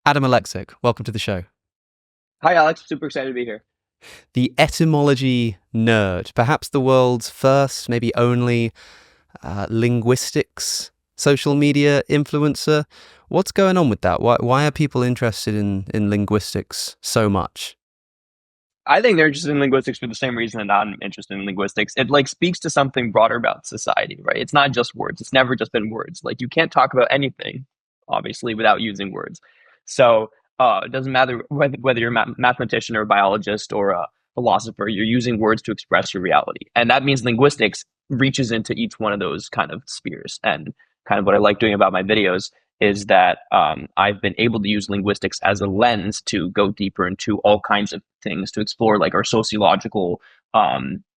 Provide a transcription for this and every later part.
Adam Aleksic, welcome to the show. Hi, Alex. Super excited to be here. The Etymology Nerd, perhaps the world's first, maybe only, linguistics social media influencer. What's going on with that? Why are people interested in linguistics so much? I think they're interested in linguistics for the same reason that I'm interested in linguistics. It speaks to something broader about society, right? It's not just words. It's never just been words. Like you can't talk about anything, obviously, without using words. So it doesn't matter whether you're a mathematician or a biologist or a philosopher. You're using words to express your reality, and that means linguistics reaches into each one of those kind of spheres. And kind of what I like doing about my videos is that I've been able to use linguistics as a lens to go deeper into all kinds of things, to explore like our sociological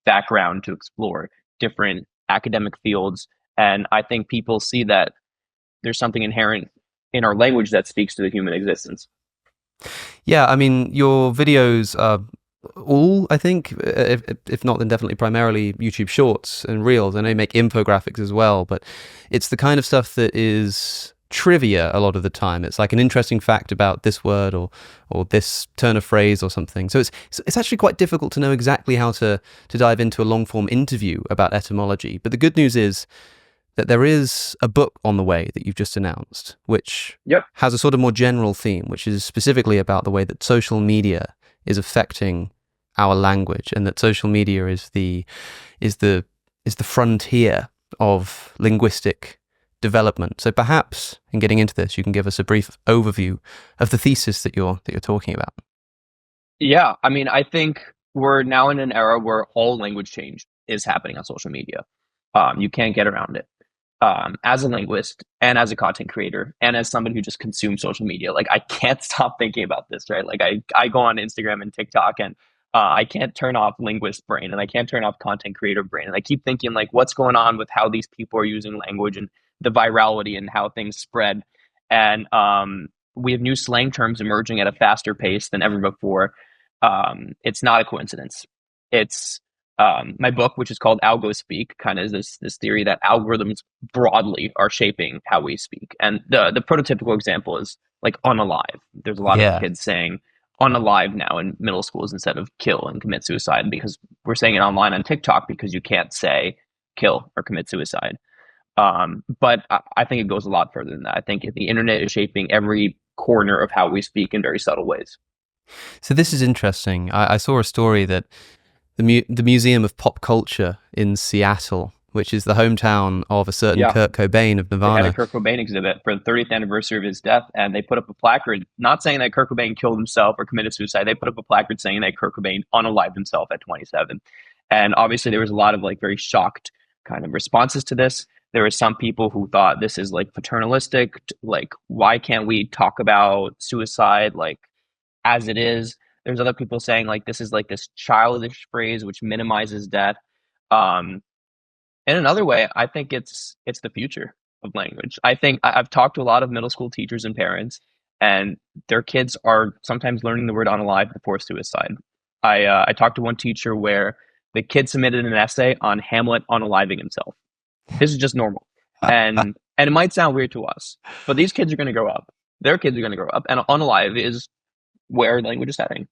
background, to explore different academic fields. And I think people see that there's something inherent in our language that speaks to the human existence. Yeah, I mean, your videos are all, I think, if not, then definitely primarily YouTube Shorts and Reels. I know you make infographics as well, but it's the kind of stuff that is trivia a lot of the time. It's like an interesting fact about this word or this turn of phrase or something. So it's actually quite difficult to know exactly how to dive into a long form interview about etymology. But the good news is that there is a book on the way that you've just announced, which Yep. has a sort of more general theme, which is specifically about the way that social media is affecting our language, and that social media is the frontier of linguistic development. So perhaps in getting into this, you can give us a brief overview of the thesis that you're talking about. Yeah. I mean, I think we're now in an era where all language change is happening on social media. You can't get around it. As a linguist and as a content creator and as somebody who just consumes social media, like I can't stop thinking about this, right? Like I go on Instagram and TikTok and I can't turn off linguist brain and I can't turn off content creator brain. And I keep thinking like what's going on with how these people are using language and the virality and how things spread. And we have new slang terms emerging at a faster pace than ever before. It's not a coincidence. It's my book, which is called Algo Speak, kind of is this theory that algorithms broadly are shaping how we speak. And the prototypical example is like unalive. There's a lot of Yeah. kids saying unalive now in middle schools instead of kill and commit suicide because we're saying it online on TikTok because you can't say kill or commit suicide. But I think it goes a lot further than that. I think the internet is shaping every corner of how we speak in very subtle ways. So this is interesting. I saw a story that the Museum of Pop Culture in Seattle, which is the hometown of a certain Yeah. Kurt Cobain of They had a Nirvana. Kurt Cobain exhibit for the 30th anniversary of his death, and they put up a placard not saying that Kurt Cobain killed himself or committed suicide. They put up a placard saying that Kurt Cobain unalived himself at 27. And obviously, there was a lot of like very shocked kind of responses to this. There were some people who thought this is like paternalistic, like why can't we talk about suicide like as it is? There's other people saying like this is like this childish phrase which minimizes death. Um, in another way, I think it's the future of language. I think I've talked to a lot of middle school teachers and parents, and their kids are sometimes learning the word unalive before suicide. I talked to one teacher where the kid submitted an essay on Hamlet unaliving himself. This is just normal, and it might sound weird to us, but these kids are going to grow up. Their kids are going to grow up, and unalive is where language is heading.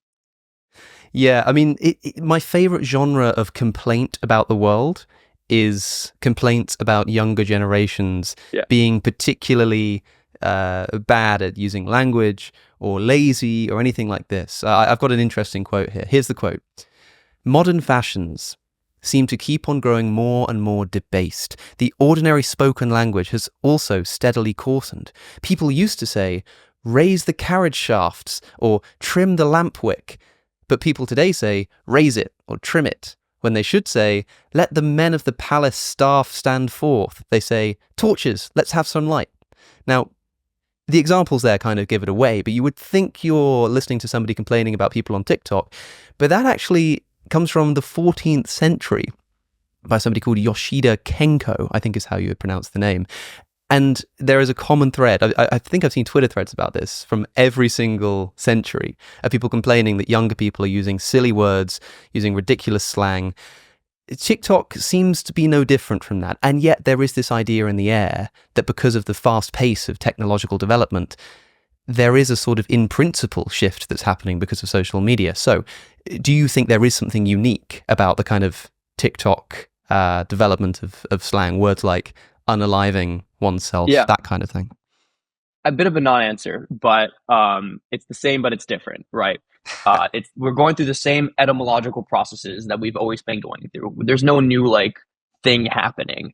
Yeah, I mean, my favorite genre of complaint about the world is complaints about younger generations Yeah. being particularly bad at using language or lazy or anything like this. I've got an interesting quote here. Here's the quote. Modern fashions seem to keep on growing more and more debased. The ordinary spoken language has also steadily coarsened. People used to say, raise the carriage shafts or trim the lamp wick. But people today say, raise it or trim it, when they should say, let the men of the palace staff stand forth. They say, torches, let's have some light. Now, the examples there kind of give it away, but you would think you're listening to somebody complaining about people on TikTok, but that actually comes from the 14th century by somebody called Yoshida Kenko, I think is how you would pronounce the name. And there is a common thread. I think I've seen Twitter threads about this from every single century of people complaining that younger people are using silly words, using ridiculous slang. TikTok seems to be no different from that. And yet there is this idea in the air that because of the fast pace of technological development, there is a sort of in principle shift that's happening because of social media. So do you think there is something unique about the kind of TikTok development of slang, words like unaliving oneself, that kind of thing? A bit of a non-answer, but it's the same, but it's different, right? We're going through the same etymological processes that we've always been going through. There's no new like thing happening,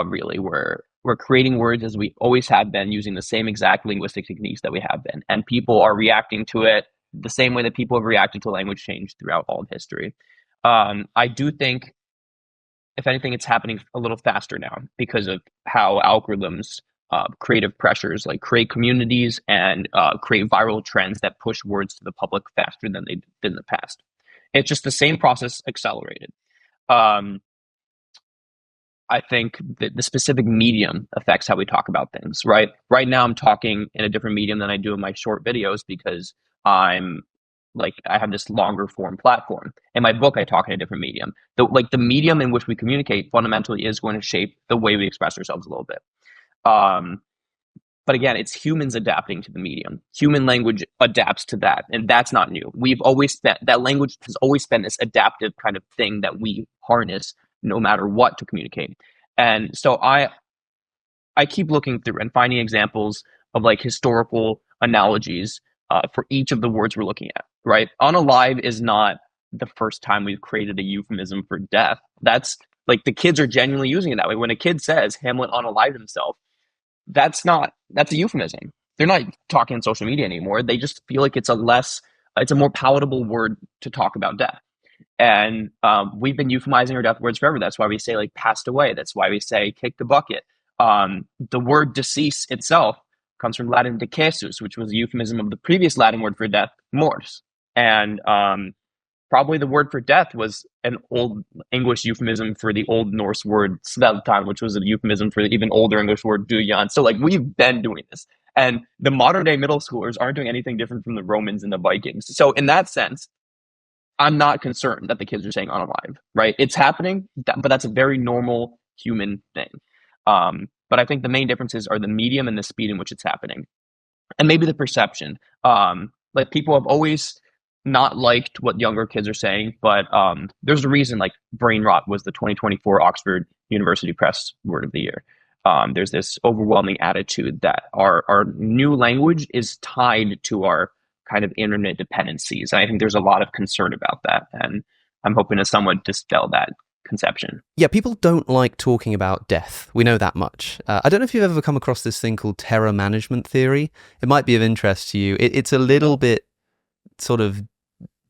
really. We're creating words as we always have been, using the same exact linguistic techniques that we have been, and people are reacting to it the same way that people have reacted to language change throughout all of history. I do think, if anything, it's happening a little faster now because of how algorithms, creative pressures, like create communities and create viral trends that push words to the public faster than they did in the past. It's just the same process accelerated. I think that the specific medium affects how we talk about things, right? Right now, I'm talking in a different medium than I do in my short videos because I have this longer form platform. In my book, I talk in a different medium. The medium in which we communicate fundamentally is going to shape the way we express ourselves a little bit. But again, it's humans adapting to the medium. Human language adapts to that, and that's not new. That language has always been this adaptive kind of thing that we harness no matter what to communicate. And so I keep looking through and finding examples of like historical analogies for each of the words we're looking at, right? Unalive is not the first time we've created a euphemism for death. That's like the kids are genuinely using it that way. When a kid says Hamlet unalived himself, that's a euphemism. They're not talking on social media anymore. They just feel like it's a more palatable word to talk about death. And we've been euphemizing our death words forever. That's why we say like passed away. That's why we say kick the bucket. The word decease itself comes from Latin decesus, which was a euphemism of the previous Latin word for death, mors. And probably the word for death was an old English euphemism for the Old Norse word sveltan, which was a euphemism for the even older English word dujan. So like we've been doing this. And the modern day middle schoolers aren't doing anything different from the Romans and the Vikings. So in that sense, I'm not concerned that the kids are saying unalive, right? It's happening, but that's a very normal human thing. But I think the main differences are the medium and the speed in which it's happening, and maybe the perception. Like people have always not liked what younger kids are saying, but there's a reason. Like brain rot was the 2024 Oxford University Press Word of the Year. There's this overwhelming attitude that our new language is tied to our kind of internet dependencies. And I think there's a lot of concern about that. And I'm hoping to somewhat dispel that conception. Yeah, people don't like talking about death. We know that much. I don't know if you've ever come across this thing called terror management theory. It might be of interest to you. It's a little bit sort of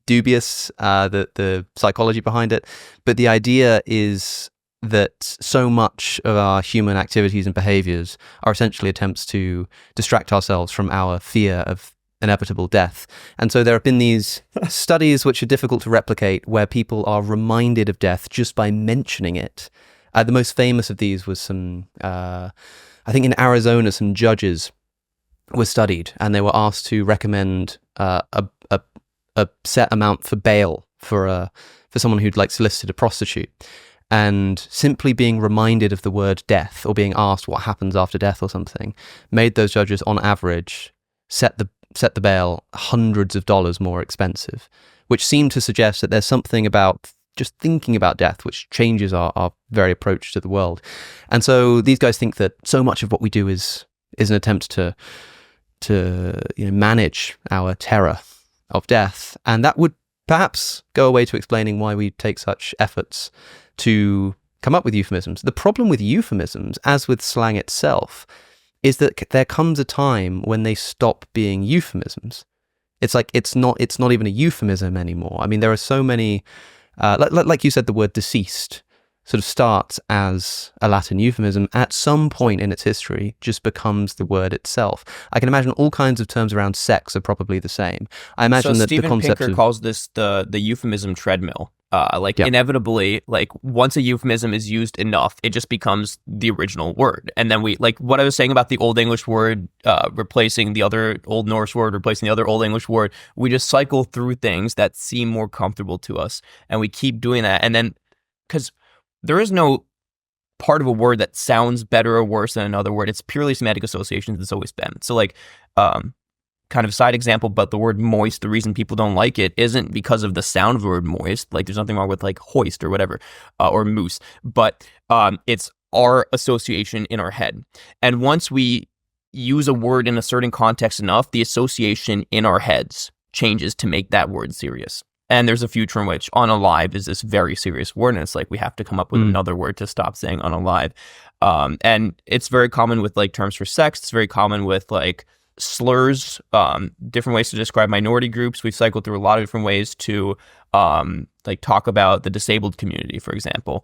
dubious, the psychology behind it. But the idea is that so much of our human activities and behaviors are essentially attempts to distract ourselves from our fear of inevitable death. And so there have been these studies which are difficult to replicate where people are reminded of death just by mentioning it. The most famous of these was I think in Arizona, some judges were studied and they were asked to recommend a set amount for bail for someone who'd like solicited a prostitute. And simply being reminded of the word death or being asked what happens after death or something made those judges on average set the bail hundreds of dollars more expensive, which seemed to suggest that there's something about just thinking about death which changes our very approach to the world. And so these guys think that so much of what we do is an attempt to manage our terror of death, and that would perhaps go away to explaining why we take such efforts to come up with euphemisms. The problem with euphemisms, as with slang itself, is that there comes a time when they stop being euphemisms. It's like it's not even a euphemism anymore. I mean, there are so many, like you said, the word deceased sort of starts as a Latin euphemism. At some point in its history, just becomes the word itself. I can imagine all kinds of terms around sex are probably the same. I imagine that Steven the concept Pinker calls this the euphemism treadmill. Inevitably, like once a euphemism is used enough, it just becomes the original word. And then we, like what I was saying about the Old English word replacing the other Old Norse word, replacing the other Old English word, we just cycle through things that seem more comfortable to us. And we keep doing that. And then, because there is no part of a word that sounds better or worse than another word. It's purely semantic associations. It's always been. So like, kind of side example, but the word moist, the reason people don't like it isn't because of the sound of the word moist. Like there's nothing wrong with like hoist or whatever, or moose, but it's our association in our head. And once we use a word in a certain context enough, the association in our heads changes to make that word serious. And there's a future in which unalive is this very serious word, and it's like we have to come up with another word to stop saying unalive. And it's very common with like terms for sex. It's very common with like slurs, different ways to describe minority groups. We've cycled through a lot of different ways to like talk about the disabled community, for example.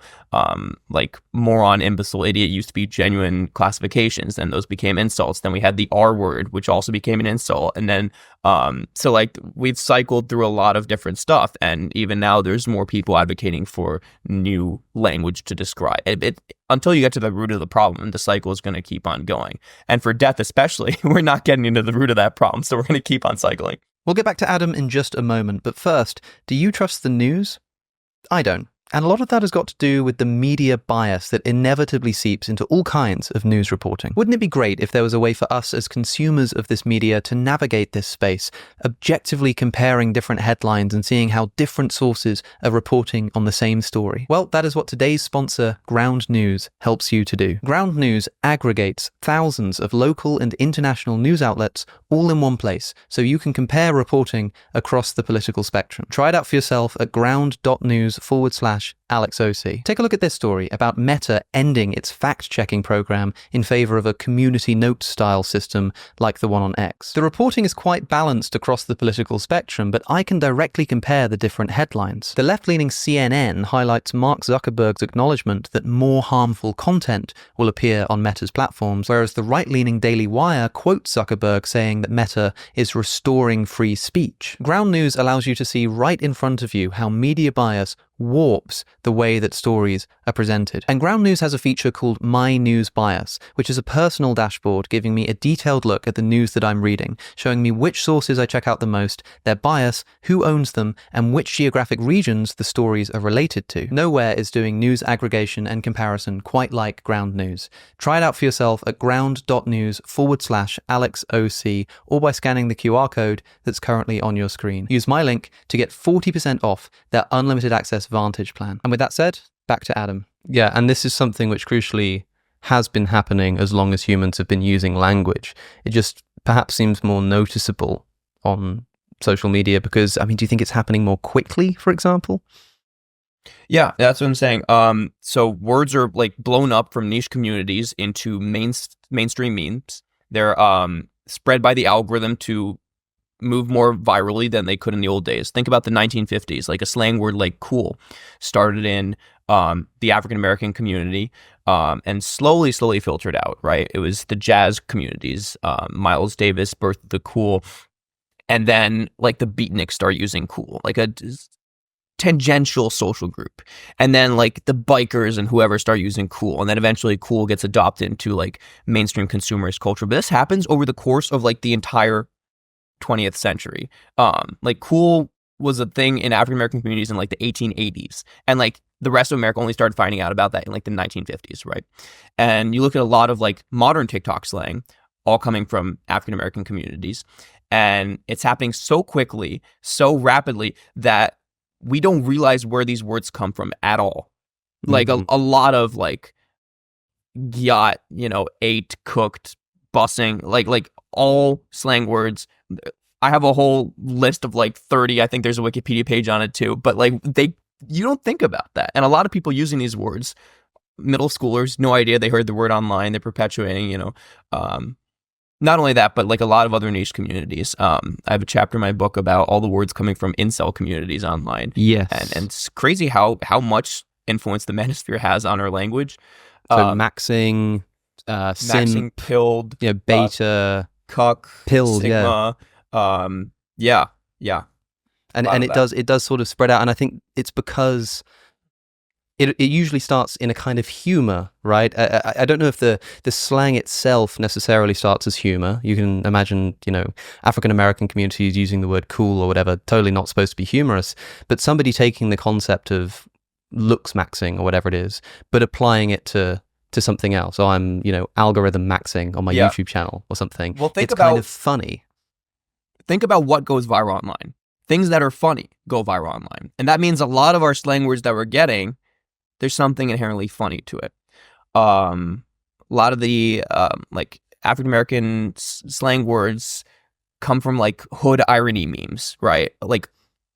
Like moron, imbecile, idiot used to be genuine classifications, and those became insults. Then we had the R word, which also became an insult. And then so like we've cycled through a lot of different stuff, and even now there's more people advocating for new language to describe it. Until you get to the root of the problem, the cycle is going to keep on going. And for death especially, we're not getting into the root of that problem, so we're going to keep on cycling. We'll get back to Adam in just a moment, but first, do you trust the news? I don't. And a lot of that has got to do with the media bias that inevitably seeps into all kinds of news reporting. Wouldn't it be great if there was a way for us as consumers of this media to navigate this space, objectively comparing different headlines and seeing how different sources are reporting on the same story? Well, that is what today's sponsor, Ground News, helps you to do. Ground News aggregates thousands of local and international news outlets all in one place, so you can compare reporting across the political spectrum. Try it out for yourself at ground.news/Aleksic. Take a look at this story about Meta ending its fact-checking program in favor of a community note-style system like the one on X. The reporting is quite balanced across the political spectrum, but I can directly compare the different headlines. The left-leaning CNN highlights Mark Zuckerberg's acknowledgement that more harmful content will appear on Meta's platforms, whereas the right-leaning Daily Wire quotes Zuckerberg saying that Meta is restoring free speech. Ground News allows you to see right in front of you how media bias warps the way that stories are presented. And Ground News has a feature called My News Bias, which is a personal dashboard giving me a detailed look at the news that I'm reading, showing me which sources I check out the most, their bias, who owns them, and which geographic regions the stories are related to. Nowhere is doing news aggregation and comparison quite like Ground News. Try it out for yourself at ground.news/Aleksic or by scanning the QR code that's currently on your screen. Use my link to get 40% off their unlimited access Vantage plan. And with that said, back to Adam. Yeah, and this is something which crucially has been happening as long as humans have been using language. It just perhaps seems more noticeable on social media because, I mean, do you think it's happening more quickly, for example? Yeah, that's what I'm saying. So words are like blown up from niche communities into mainstream memes. They're spread by the algorithm to move more virally than they could in the old days. Think about the 1950s, like a slang word like cool started in the African-American community and slowly filtered out, right? It was the jazz communities. Miles Davis birthed the cool. And then like the beatniks start using cool, like a tangential social group. And then like the bikers and whoever start using cool. And then eventually cool gets adopted into like mainstream consumerist culture. But this happens over the course of like the entire 20th century. Like cool was a thing in African American communities in like the 1880s, and like the rest of America only started finding out about that in like the 1950s, right? And you look at a lot of like modern TikTok slang, all coming from African American communities, and it's happening so quickly, so rapidly that we don't realize where these words come from at all. Like a lot of like yacht, ate, cooked, bussing, like all slang words. I have a whole list of like 30. I think there's a Wikipedia page on it too. But like you don't think about that. And a lot of people using these words, middle schoolers, no idea. They heard the word online. They're perpetuating, not only that, but like a lot of other niche communities. I have a chapter in my book about all the words coming from incel communities online. Yes. And it's crazy how much influence the manosphere has on our language. So maxing, maxing, pilled, beta, cuck, pilled, sigma, yeah. And it does sort of spread out, and I think it's because it usually starts in a kind of humor, right? I don't know if the slang itself necessarily starts as humor. You can imagine, African American communities using the word cool or whatever, totally not supposed to be humorous, but somebody taking the concept of looks maxing or whatever it is, but applying it to something else. So I'm, algorithm maxing on my YouTube channel or something. Well, it's kind of funny. think about what goes viral online. Things that are funny go viral online. And that means a lot of our slang words that we're getting, there's something inherently funny to it. A lot of the like African-American slang words come from like hood irony memes, right? Like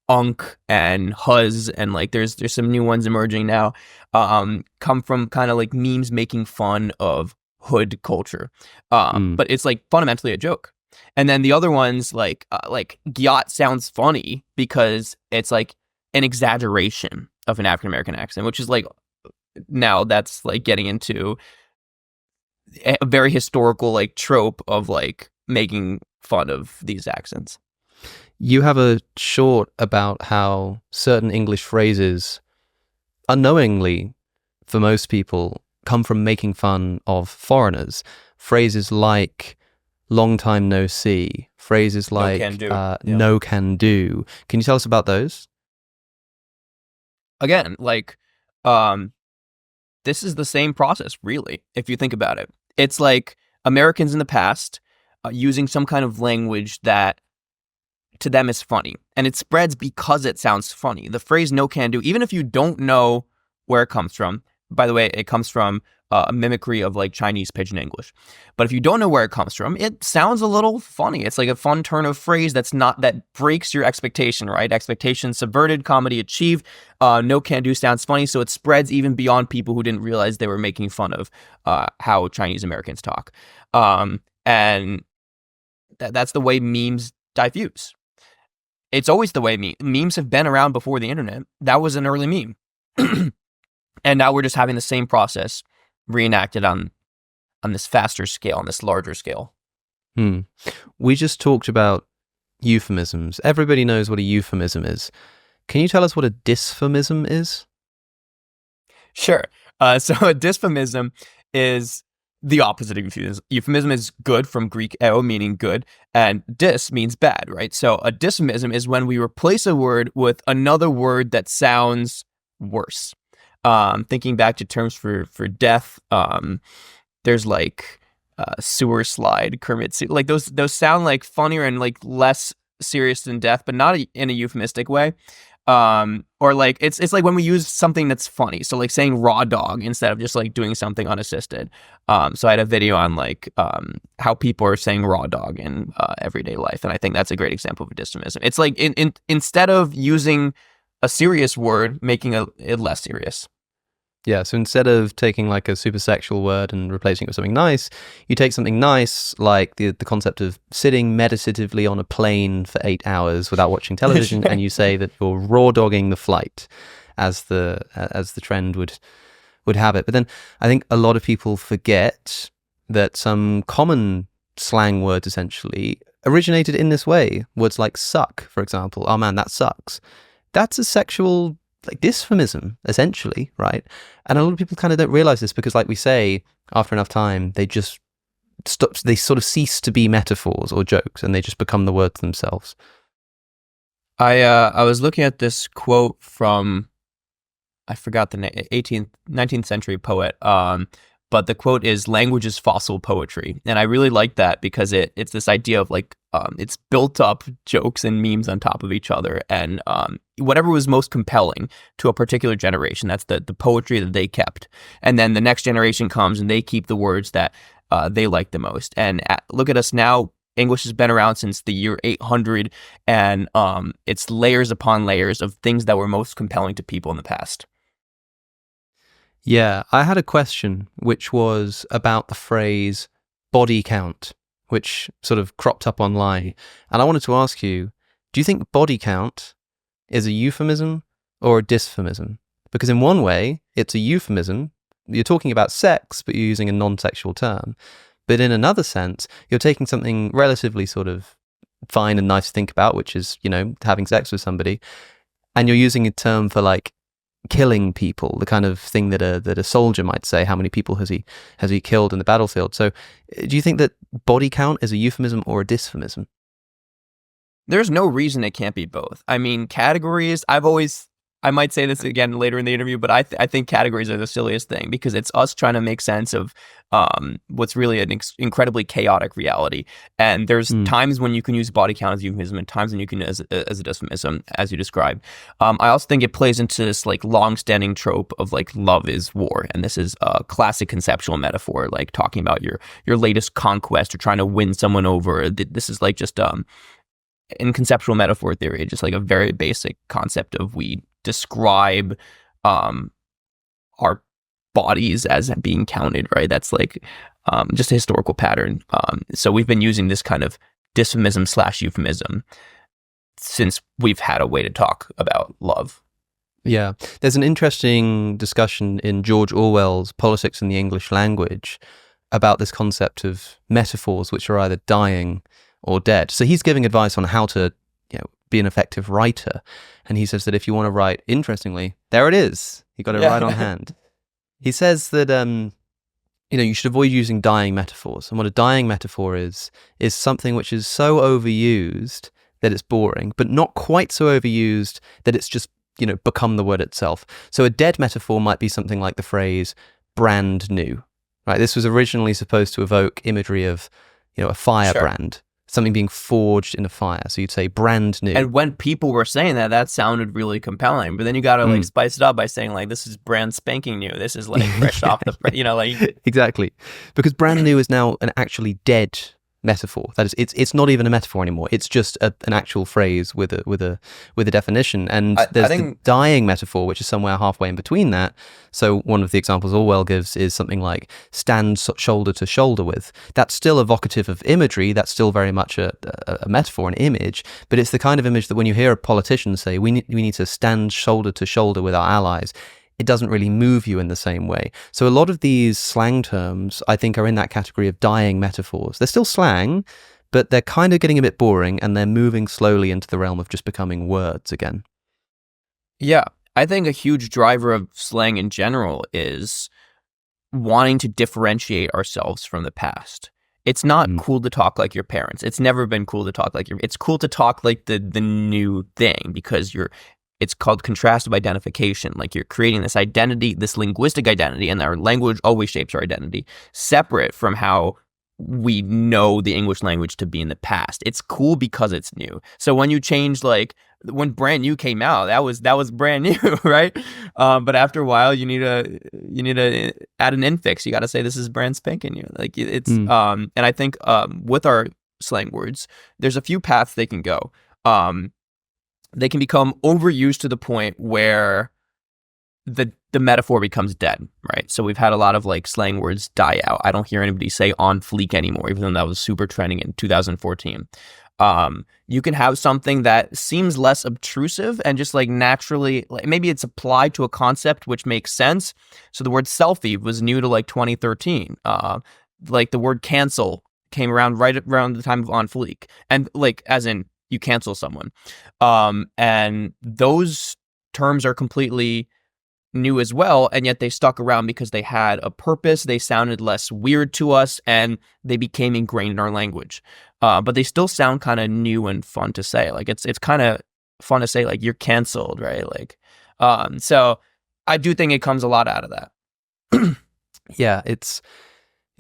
unk and huzz, and like there's some new ones emerging now, come from kind of like memes making fun of hood culture. But it's like fundamentally a joke. And then the other ones like gyat sounds funny because it's like an exaggeration of an African American accent, which is like, now that's like getting into a very historical like trope of like making fun of these accents. You have a short about how certain English phrases, unknowingly for most people, come from making fun of foreigners. Phrases like long time no see, phrases like no can do. Can you tell us about those? Again, like, this is the same process, really, if you think about it. It's like Americans in the past using some kind of language that to them is funny, and it spreads because it sounds funny. The phrase no can do, even if you don't know where it comes from, by the way, it comes from a mimicry of like Chinese pidgin English. But if you don't know where it comes from, it sounds a little funny. It's like a fun turn of phrase that breaks your expectation, right? Expectation subverted, comedy achieved. No can do sounds funny, so it spreads even beyond people who didn't realize they were making fun of how Chinese Americans talk. And that's the way memes diffuse. It's always the way memes have been around before the internet. That was an early meme. And now we're just having the same process reenacted on this faster scale, on this larger scale. We just talked about euphemisms. Everybody knows what a euphemism is. Can you tell us what a dysphemism is? Sure. So a dysphemism is the opposite of euphemism. Euphemism is good, from Greek eo, meaning good, and dys means bad, right? So a dysphemism is when we replace a word with another word that sounds worse. Thinking back to terms for death, there's like sewer slide, Kermit, like those sound like funnier and like less serious than death, but not in a euphemistic way. Or like it's like when we use something that's funny, so like saying raw dog instead of just like doing something unassisted. So I had a video on like how people are saying raw dog in everyday life, and I think that's a great example of a dysphemism. It's like instead of using a serious word, making it less serious. Yeah, so instead of taking like a super sexual word and replacing it with something nice, you take something nice, like the concept of sitting meditatively on a plane for 8 hours without watching television, and you say that you're raw dogging the flight, as the trend would have it. But then I think a lot of people forget that some common slang words essentially originated in this way. Words like suck, for example. Oh man, that sucks. That's a sexual like dysphemism, essentially, right? And a lot of people kind of don't realize this because, like we say, after enough time, they just stop. They sort of cease to be metaphors or jokes, and they just become the words themselves. I was looking at this quote from, I forgot the name, 19th century poet. But the quote is, "Language is fossil poetry," and I really like that because it's this idea of like it's built up jokes and memes on top of each other, and whatever was most compelling to a particular generation, that's the poetry that they kept, and then the next generation comes and they keep the words that they like the most. And look at us now. English has been around since the year 800, and it's layers upon layers of things that were most compelling to people in the past. Yeah, I had a question which was about the phrase body count, which sort of cropped up online. And I wanted to ask you, do you think body count is a euphemism or a dysphemism? Because in one way, it's a euphemism. You're talking about sex, but you're using a non-sexual term. But in another sense, you're taking something relatively sort of fine and nice to think about, which is, you know, having sex with somebody, and you're using a term for like killing people, the kind of thing that a soldier might say. How many people has he killed in the battlefield? So do you think that body count is a euphemism or a dysphemism? There's no reason it can't be both. I mean, categories, I've always I might say this again later in the interview, but I think categories are the silliest thing because it's us trying to make sense of what's really an incredibly chaotic reality. And there's times when you can use body count as euphemism and times when you can as a dysphemism, as you described. I also think it plays into this like long-standing trope of like love is war, and this is a classic conceptual metaphor, like talking about your latest conquest or trying to win someone over. This is like just in conceptual metaphor theory, just like a very basic concept of we describe our bodies as being counted, right? That's like just a historical pattern. So we've been using this kind of dysphemism / euphemism since we've had a way to talk about love. Yeah. There's an interesting discussion in George Orwell's Politics in the English Language about this concept of metaphors which are either dying or dead. So he's giving advice on how to, be an effective writer. And he says that if you want to write interestingly, there it is. You got it right on hand. He says that you should avoid using dying metaphors. And what a dying metaphor is something which is so overused that it's boring, but not quite so overused that it's just, become the word itself. So a dead metaphor might be something like the phrase brand new, right? This was originally supposed to evoke imagery of, a firebrand. Something being forged in a fire. So you'd say brand new. And when people were saying that sounded really compelling. But then you got to like spice it up by saying like, this is brand spanking new. This is like fresh off the, like. Exactly. Because brand new is now an actually dead metaphor. That is, it's not even a metaphor anymore. It's just an actual phrase with a definition. And there's the dying metaphor, which is somewhere halfway in between that. So one of the examples Orwell gives is something like stand shoulder to shoulder with. That's still evocative of imagery. That's still very much a metaphor, an image. But it's the kind of image that when you hear a politician say, we need to stand shoulder to shoulder with our allies, it doesn't really move you in the same way. So a lot of these slang terms, I think, are in that category of dying metaphors. They're still slang, but they're kind of getting a bit boring, and they're moving slowly into the realm of just becoming words again. Yeah, I think a huge driver of slang in general is wanting to differentiate ourselves from the past. It's not cool to talk like your parents. It's never been cool to talk like it's cool to talk like the new thing because it's called contrastive identification. Like you're creating this identity, this linguistic identity, and our language always shapes our identity, separate from how we know the English language to be in the past. It's cool because it's new. So when you change, like when brand new came out, that was brand new, right? But after a while, you need to add an infix. You got to say this is brand spanking new. Like it's and I think with our slang words, there's a few paths they can go. They can become overused to the point where the metaphor becomes dead, right? So we've had a lot of like slang words die out. I don't hear anybody say on fleek anymore, even though that was super trending in 2014. You can have something that seems less obtrusive and just like naturally, like maybe it's applied to a concept which makes sense. So the word selfie was new to like 2013. Like the word cancel came around right around the time of on fleek, and like as in you cancel someone. And those terms are completely new as well, and yet they stuck around because they had a purpose, they sounded less weird to us, and they became ingrained in our language. But they still sound kind of new and fun to say. Like it's kind of fun to say like you're canceled, right? Like so I do think it comes a lot out of that. Yeah, it's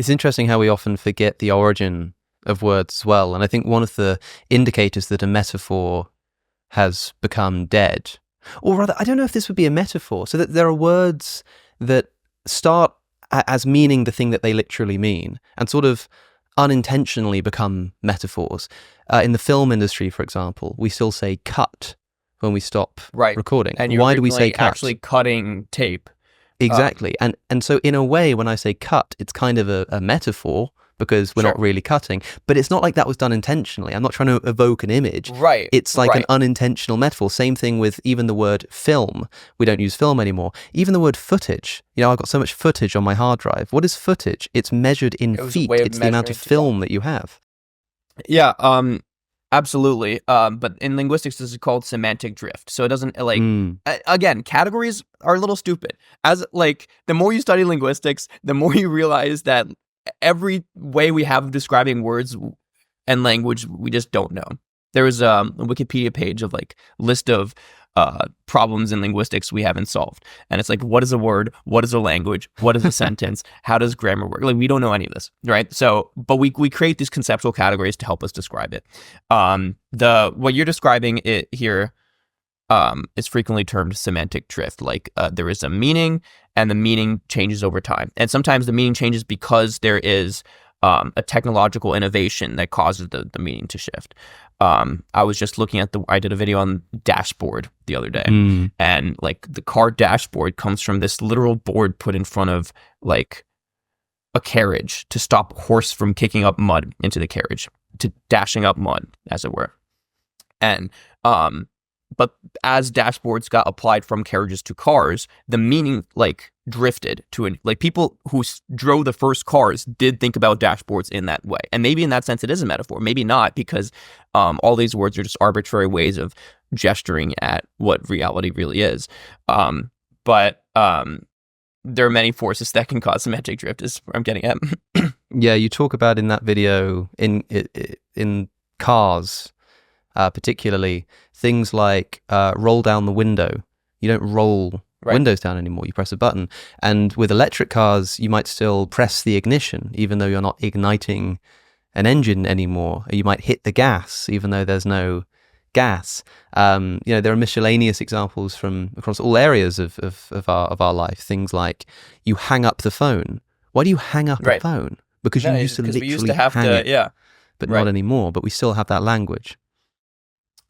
interesting how we often forget the origin of words as well. And I think one of the indicators that a metaphor has become dead, or rather, I don't know if this would be a metaphor, so that there are words that start as meaning the thing that they literally mean and sort of unintentionally become metaphors. In the film industry, for example, we still say cut when we stop recording. And why do we say cut? Actually cutting tape. Exactly. And so in a way, when I say cut, it's kind of a metaphor, because we're not really cutting, but it's not like that was done intentionally. I'm not trying to evoke an image. Right. It's like an unintentional metaphor. Same thing with even the word film. We don't use film anymore. Even the word footage. I've got so much footage on my hard drive. What is footage? It's measured in feet. It's the amount of film that you have. Yeah. Absolutely. But in linguistics, this is called semantic drift. So it doesn't again, categories are a little stupid. As like the more you study linguistics, the more you realize that every way we have of describing words and language, we just don't know. there was a Wikipedia page of like list of problems in linguistics we haven't solved, and it's like, what is a word, what is a language, what is a sentence, how does grammar work? Like, we don't know any of this, right? So but we create these conceptual categories to help us describe it. What you're describing it here is frequently termed semantic drift. Like there is a meaning, and the meaning changes over time, and sometimes the meaning changes because there is a technological innovation that causes the meaning to shift. I was just looking at I did a video on dashboard the other day, and like the car dashboard comes from this literal board put in front of like a carriage to stop a horse from kicking up mud into the carriage, to dashing up mud, as it were. And but as dashboards got applied from carriages to cars, the meaning like drifted to like people who drove the first cars did think about dashboards in that way. And maybe in that sense it is a metaphor, maybe not, because all these words are just arbitrary ways of gesturing at what reality really is. But there are many forces that can cause semantic drift, is what I'm getting at. Yeah, you talk about in that video in cars, particularly things like roll down the window. You don't roll windows down anymore. You press a button. And with electric cars, you might still press the ignition, even though you're not igniting an engine anymore. You might hit the gas, even though there's no gas. There are miscellaneous examples from across all areas of our life. Things like you hang up the phone. Why do you hang up a phone? Because you used to literally hang it, but not anymore. But we still have that language.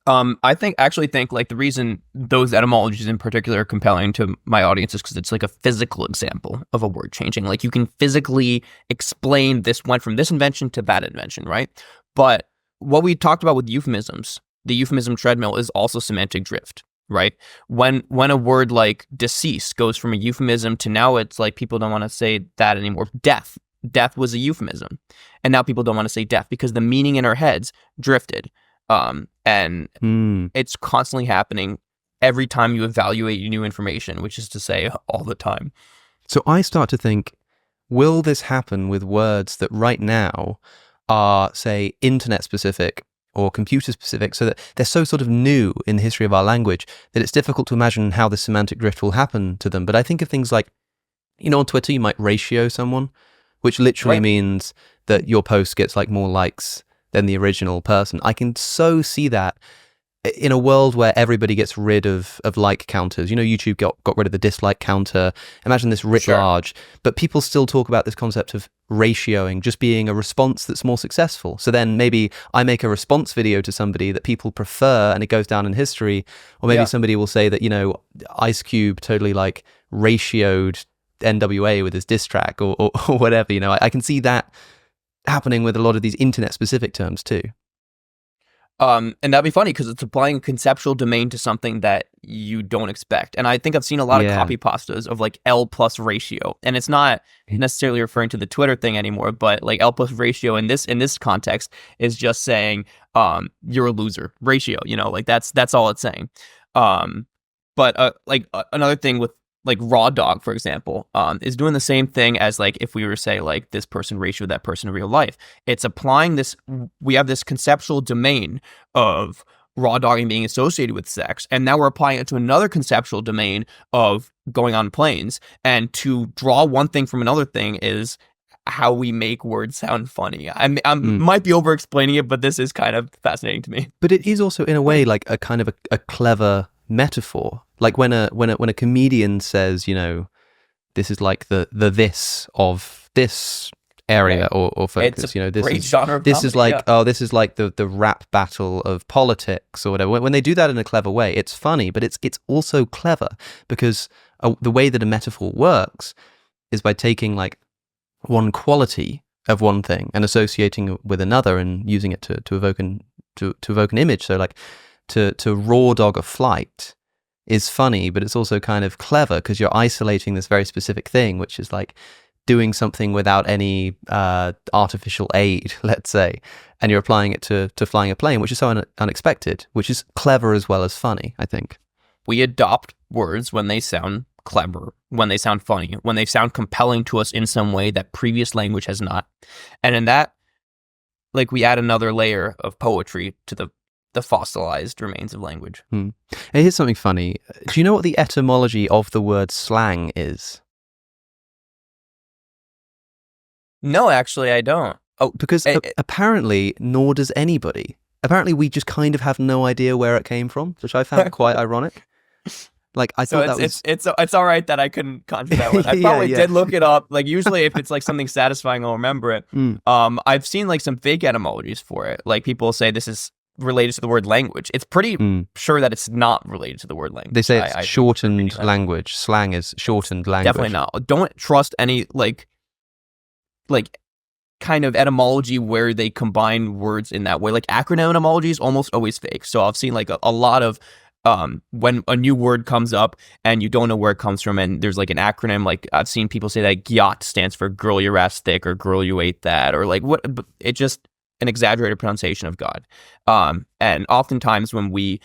I actually think like the reason those etymologies in particular are compelling to my audience is because it's like a physical example of a word changing. Like you can physically explain this went from this invention to that invention, right? But what we talked about with euphemisms, the euphemism treadmill is also semantic drift, right? When a word like deceased goes from a euphemism to now it's like people don't want to say that anymore. Death was a euphemism, and now people don't want to say death because the meaning in our heads drifted. And it's constantly happening every time you evaluate new information, which is to say all the time. So I start to think, will this happen with words that right now are, say, internet specific or computer specific, so that they're so sort of new in the history of our language that it's difficult to imagine how the semantic drift will happen to them. But I think of things like, on Twitter, you might ratio someone, which literally means that your post gets like more likes than the original person. I can so see that in a world where everybody gets rid of like counters. YouTube got rid of the dislike counter. Imagine this writ large, but people still talk about this concept of ratioing just being a response that's more successful. So then maybe I make a response video to somebody that people prefer and it goes down in history, or maybe somebody will say that, Ice Cube totally like ratioed NWA with his diss track or whatever. I can see that happening with a lot of these internet specific terms too. And that'd be funny because it's applying a conceptual domain to something that you don't expect. And I think I've seen a lot of copy pastas of like L plus ratio, and it's not necessarily referring to the Twitter thing anymore, but like L plus ratio in this context is just saying you're a loser ratio. Like that's all it's saying. But another thing with like raw dog, for example, is doing the same thing as like if we were to say like this person ratioed that person in real life. It's applying this. We have this conceptual domain of raw dogging being associated with sex, and now we're applying it to another conceptual domain of going on planes. And to draw one thing from another thing is how we make words sound funny. I might be over explaining it, but this is kind of fascinating to me. But it is also in a way like a kind of a clever metaphor. Like when a comedian says, this is like the this of this area or focus, it's a great genre of this comedy, is like this is like the rap battle of politics or whatever. When they do that in a clever way, it's funny, but it's also clever because the way that a metaphor works is by taking like one quality of one thing and associating it with another and using it to evoke an image. So like to raw dog a flight is funny, but it's also kind of clever because you're isolating this very specific thing, which is like doing something without any artificial aid, let's say, and you're applying it to flying a plane, which is so unexpected, which is clever as well as funny, I think. We adopt words when they sound clever, when they sound funny, when they sound compelling to us in some way that previous language has not. And in that, like, we add another layer of poetry to the the fossilized remains of language. Hey, here's something funny. Do you know what the etymology of the word slang is? No, actually, I don't. Oh, Because apparently, nor does anybody. Apparently, we just kind of have no idea where it came from, which I found quite ironic. Like, I thought that was... It's all right that I couldn't conjure that one. I probably did look it up. Like, usually if it's like something satisfying, I'll remember it. I've seen like some fake etymologies for it. Like, people say this is related to the word language. It's pretty sure that it's not related to the word language. They say it's shortened language. Slang is shortened language. Definitely not. Don't trust any like kind of etymology where they combine words in that way. Like acronym etymology is almost always fake. So I've seen like a lot of when a new word comes up and you don't know where it comes from and there's like an acronym, like I've seen people say that GYOT stands for girl your ass thick or girl you ate that, or like what, it just an exaggerated pronunciation of God. And oftentimes when we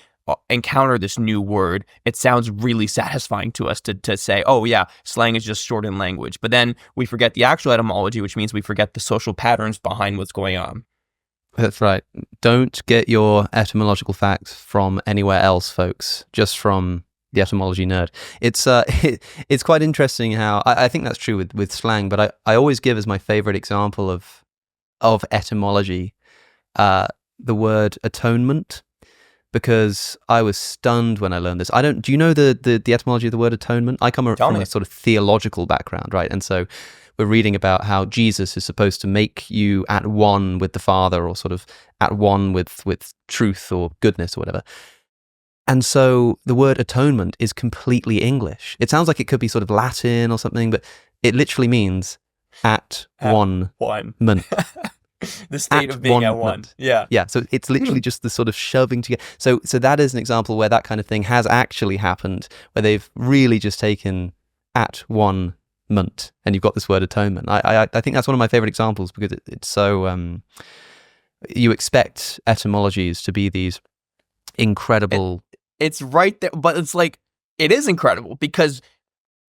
encounter this new word, it sounds really satisfying to us to say, oh yeah, slang is just shortened language. But then we forget the actual etymology, which means we forget the social patterns behind what's going on. That's right. Don't get your etymological facts from anywhere else, folks. Just from the Etymology Nerd. It's it's quite interesting how I think that's true with slang, but I always give as my favorite example of etymology the word atonement, because I was stunned when I learned this. Do you know the etymology of the word atonement? I come from a sort of theological background, right? And so we're reading about how Jesus is supposed to make you at one with the Father, or sort of at one with truth or goodness or whatever. And so the word atonement is completely English. It sounds like it could be sort of Latin or something, but it literally means at one. The state of being at one. Yeah. Yeah. So it's literally just the sort of shoving together. So that is an example where that kind of thing has actually happened, where they've really just taken at one month and you've got this word atonement. I think that's one of my favorite examples, because it's so you expect etymologies to be these incredible. It's right there, but it's like, it is incredible because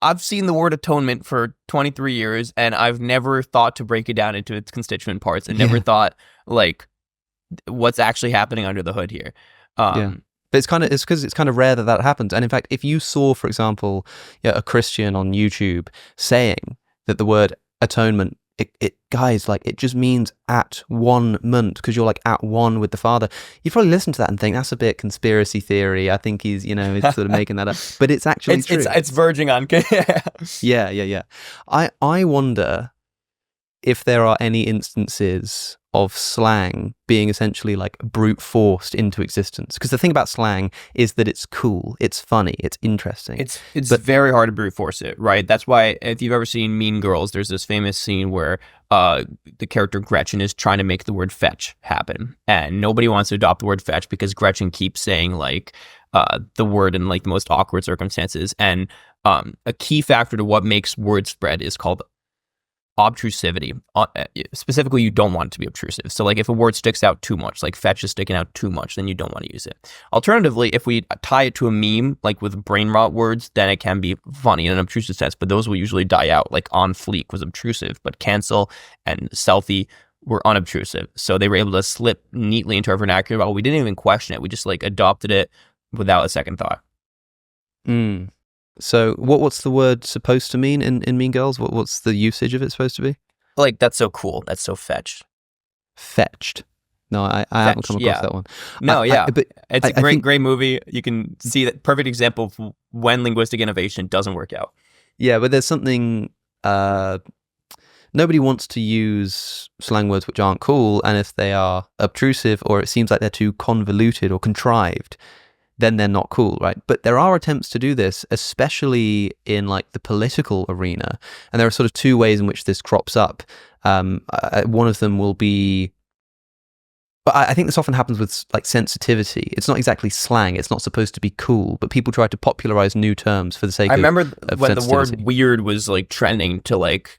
I've seen the word atonement for 23 years and I've never thought to break it down into its constituent parts, and never thought like what's actually happening under the hood here. But it's because it's kind of rare that happens. And in fact, if you saw, for example, a Christian on YouTube saying that the word atonement, it guys, like, it just means at one month, because you're like at one with the Father, you probably listen to that and think that's a bit conspiracy theory. I think he's he's sort of making that up, but it's actually true. It's verging on. Yeah. I wonder if there are any instances of slang being essentially like brute forced into existence. Because the thing about slang is that it's cool, it's funny, it's interesting. It's very hard to brute force it, right? That's why if you've ever seen Mean Girls, there's this famous scene where the character Gretchen is trying to make the word fetch happen. And nobody wants to adopt the word fetch because Gretchen keeps saying like the word in like the most awkward circumstances. And a key factor to what makes word spread is called obtrusivity. Specifically, you don't want it to be obtrusive. So like if a word sticks out too much, like fetch is sticking out too much, then you don't want to use it. Alternatively, if we tie it to a meme, like with brain rot words, then it can be funny in an obtrusive sense, but those will usually die out. Like on fleek was obtrusive, but cancel and selfie were unobtrusive. So they were able to slip neatly into our vernacular. Well, we didn't even question it. We just like adopted it without a second thought. So what's the word supposed to mean in Mean Girls? What's the usage of it supposed to be? Like, that's so cool. That's so fetched. Fetched. No, I haven't come across that one. No, but it's a great movie. You can see that perfect example of when linguistic innovation doesn't work out. Yeah, but there's something... nobody wants to use slang words which aren't cool, and if they are obtrusive or it seems like they're too convoluted or contrived, then they're not cool, right? But there are attempts to do this, especially in like the political arena. And there are sort of two ways in which this crops up. One of them will be, but I think this often happens with like sensitivity. It's not exactly slang. It's not supposed to be cool, but people try to popularize new terms for the sake of I remember when the word weird was like trending to like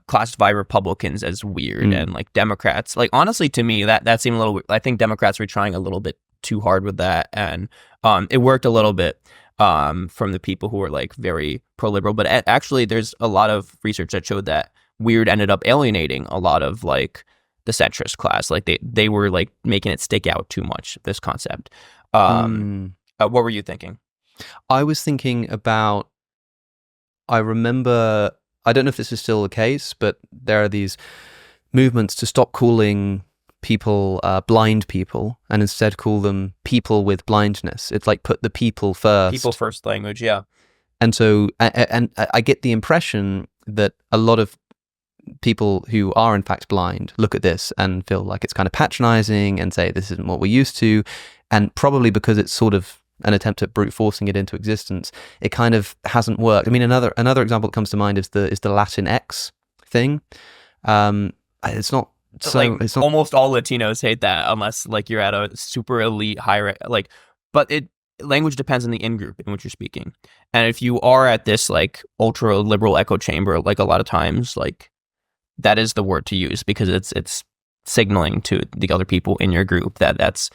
classify Republicans as weird and like Democrats. Like honestly, to me, that seemed a little weird. I think Democrats were trying a little bit too hard with that, and it worked a little bit from the people who were like very pro-liberal, but actually there's a lot of research that showed that weird ended up alienating a lot of like the centrist class. Like they were like making it stick out too much, this concept. What were you thinking? I was thinking about, I remember, I don't know if this is still the case, but there are these movements to stop calling people blind people and instead call them people with blindness. It's like put the people first. People first language, yeah. And so, and I get the impression that a lot of people who are in fact blind look at this and feel like it's kind of patronizing and say this isn't what we're used to, and probably because it's sort of an attempt at brute forcing it into existence, it kind of hasn't worked. I mean, another example that comes to mind is the Latin X thing. It's not so like it's not, almost all Latinos hate that unless like you're at a super elite but language depends on the in-group in which you're speaking. And if you are at this like ultra liberal echo chamber, like a lot of times, like that is the word to use because it's signaling to the other people in your group that that's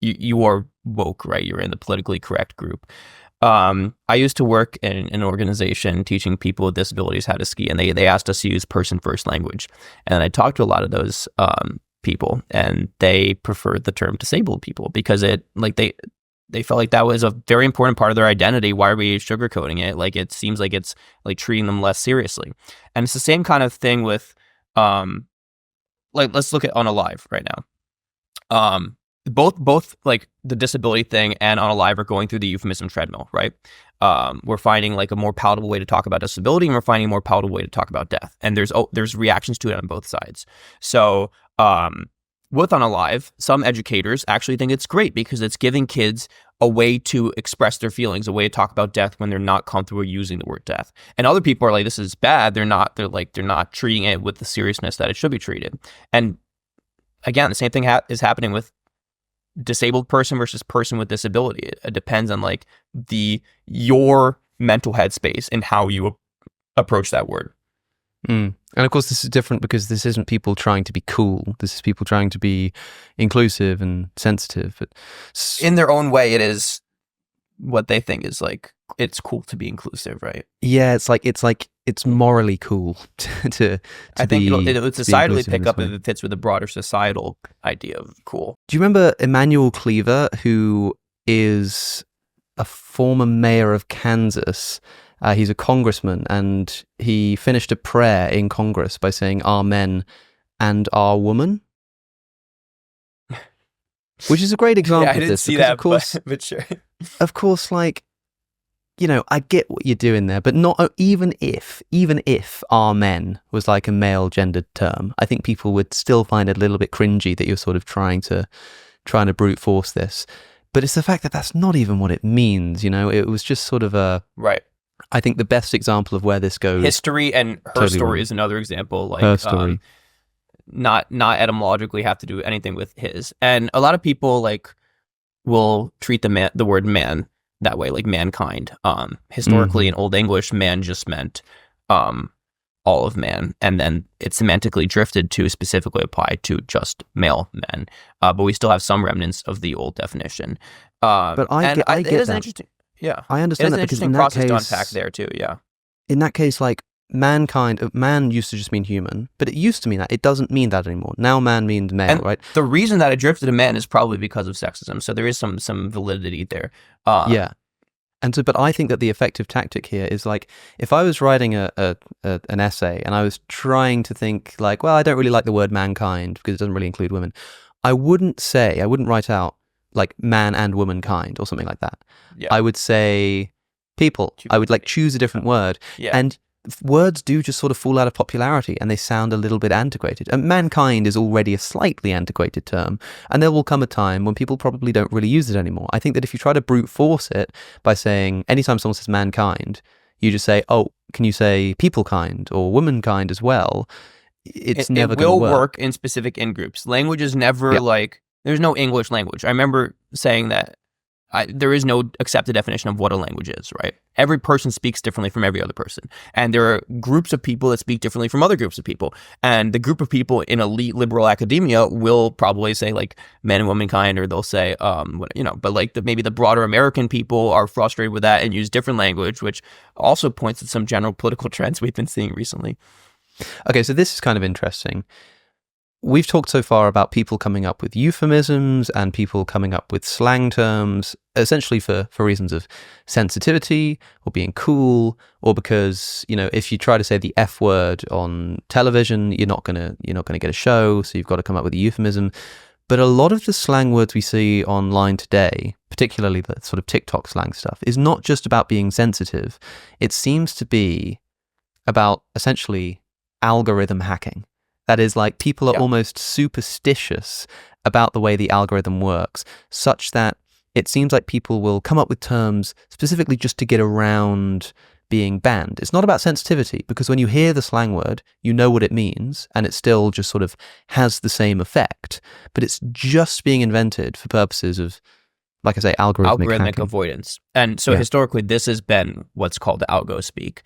you are woke, right? You're in the politically correct group. I used to work in an organization teaching people with disabilities how to ski, and they asked us to use person first language. And I talked to a lot of those people, and they preferred the term disabled people because it like they felt like that was a very important part of their identity. Why are we sugarcoating it? Like it seems like it's like treating them less seriously. And it's the same kind of thing with like let's look at Unalive right now. Both like the disability thing and Unalive are going through the euphemism treadmill, right? We're finding like a more palatable way to talk about disability, and we're finding a more palatable way to talk about death. And there's reactions to it on both sides. So with Unalive, some educators actually think it's great because it's giving kids a way to express their feelings, a way to talk about death when they're not comfortable using the word death. And other people are like, this is bad. They're not treating it with the seriousness that it should be treated. And again, the same thing is happening with disabled person versus person with disability. It depends on like your mental headspace and how you approach that word. And of course this is different because this isn't people trying to be cool. This is people trying to be inclusive and sensitive. But in their own way, it is what they think is like it's cool to be inclusive, right? Yeah, it's morally cool to I think it'll societally pick up if it fits with a broader societal idea of cool. Do you remember Emmanuel Cleaver, who is a former mayor of Kansas? He's a congressman, and he finished a prayer in Congress by saying "Amen" and "Our woman," which is a great example yeah, I of didn't this. see because that, of course, but sure. Of course, like, you know, I get what you're doing there, but not even if "Amen" was like a male gendered term, I think people would still find it a little bit cringy that you're sort of trying to brute force this. But it's the fact that that's not even what it means. You know, it was just sort of a right. I think the best example of where this goes. History and her totally story wrong. is another example. Like Her story. Not etymologically have to do anything with his. And a lot of people like will treat the word man that way, like mankind. Historically in Old English, man just meant all of man, and then it semantically drifted to specifically apply to just male men. But we still have some remnants of the old definition. But I get it is that. interesting. Yeah, I understand that because in that process case, to unpack there too. Yeah, in that case, like mankind, man used to just mean human, but it used to mean that. It doesn't mean that anymore. Now, man means male, and right? The reason that it drifted to man is probably because of sexism. So there is some validity there. Yeah, and so, but I think that the effective tactic here is like if I was writing an essay and I was trying to think like, well, I don't really like the word mankind because it doesn't really include women. I wouldn't write out like man and womankind or something like that. Yeah. I would say people. I would like choose a different word. Yeah. And words do just sort of fall out of popularity and they sound a little bit antiquated. And mankind is already a slightly antiquated term. And there will come a time when people probably don't really use it anymore. I think that if you try to brute force it by saying, anytime someone says mankind, you just say, oh, can you say people kind or womankind as well? It's never going to work. It will work in specific in-groups. Language is never like, there's no English language. I remember saying that there is no accepted definition of what a language is, right? Every person speaks differently from every other person. And there are groups of people that speak differently from other groups of people. And the group of people in elite liberal academia will probably say like man and womankind, or they'll say, but like maybe the broader American people are frustrated with that and use different language, which also points at some general political trends we've been seeing recently. Okay, so this is kind of interesting. we've talked so far about people coming up with euphemisms and people coming up with slang terms, essentially for reasons of sensitivity or being cool, or because, if you try to say the F word on television, you're not gonna get a show, so you've got to come up with a euphemism. But a lot of the slang words we see online today, particularly the sort of TikTok slang stuff, is not just about being sensitive. It seems to be about essentially algorithm hacking. That is, like, people are almost superstitious about the way the algorithm works, such that it seems like people will come up with terms specifically just to get around being banned. It's not about sensitivity, because when you hear the slang word, you know what it means, and it still just sort of has the same effect. But it's just being invented for purposes of, like I say, algorithmic hacking. Avoidance. And so historically, this has been what's called algo speak.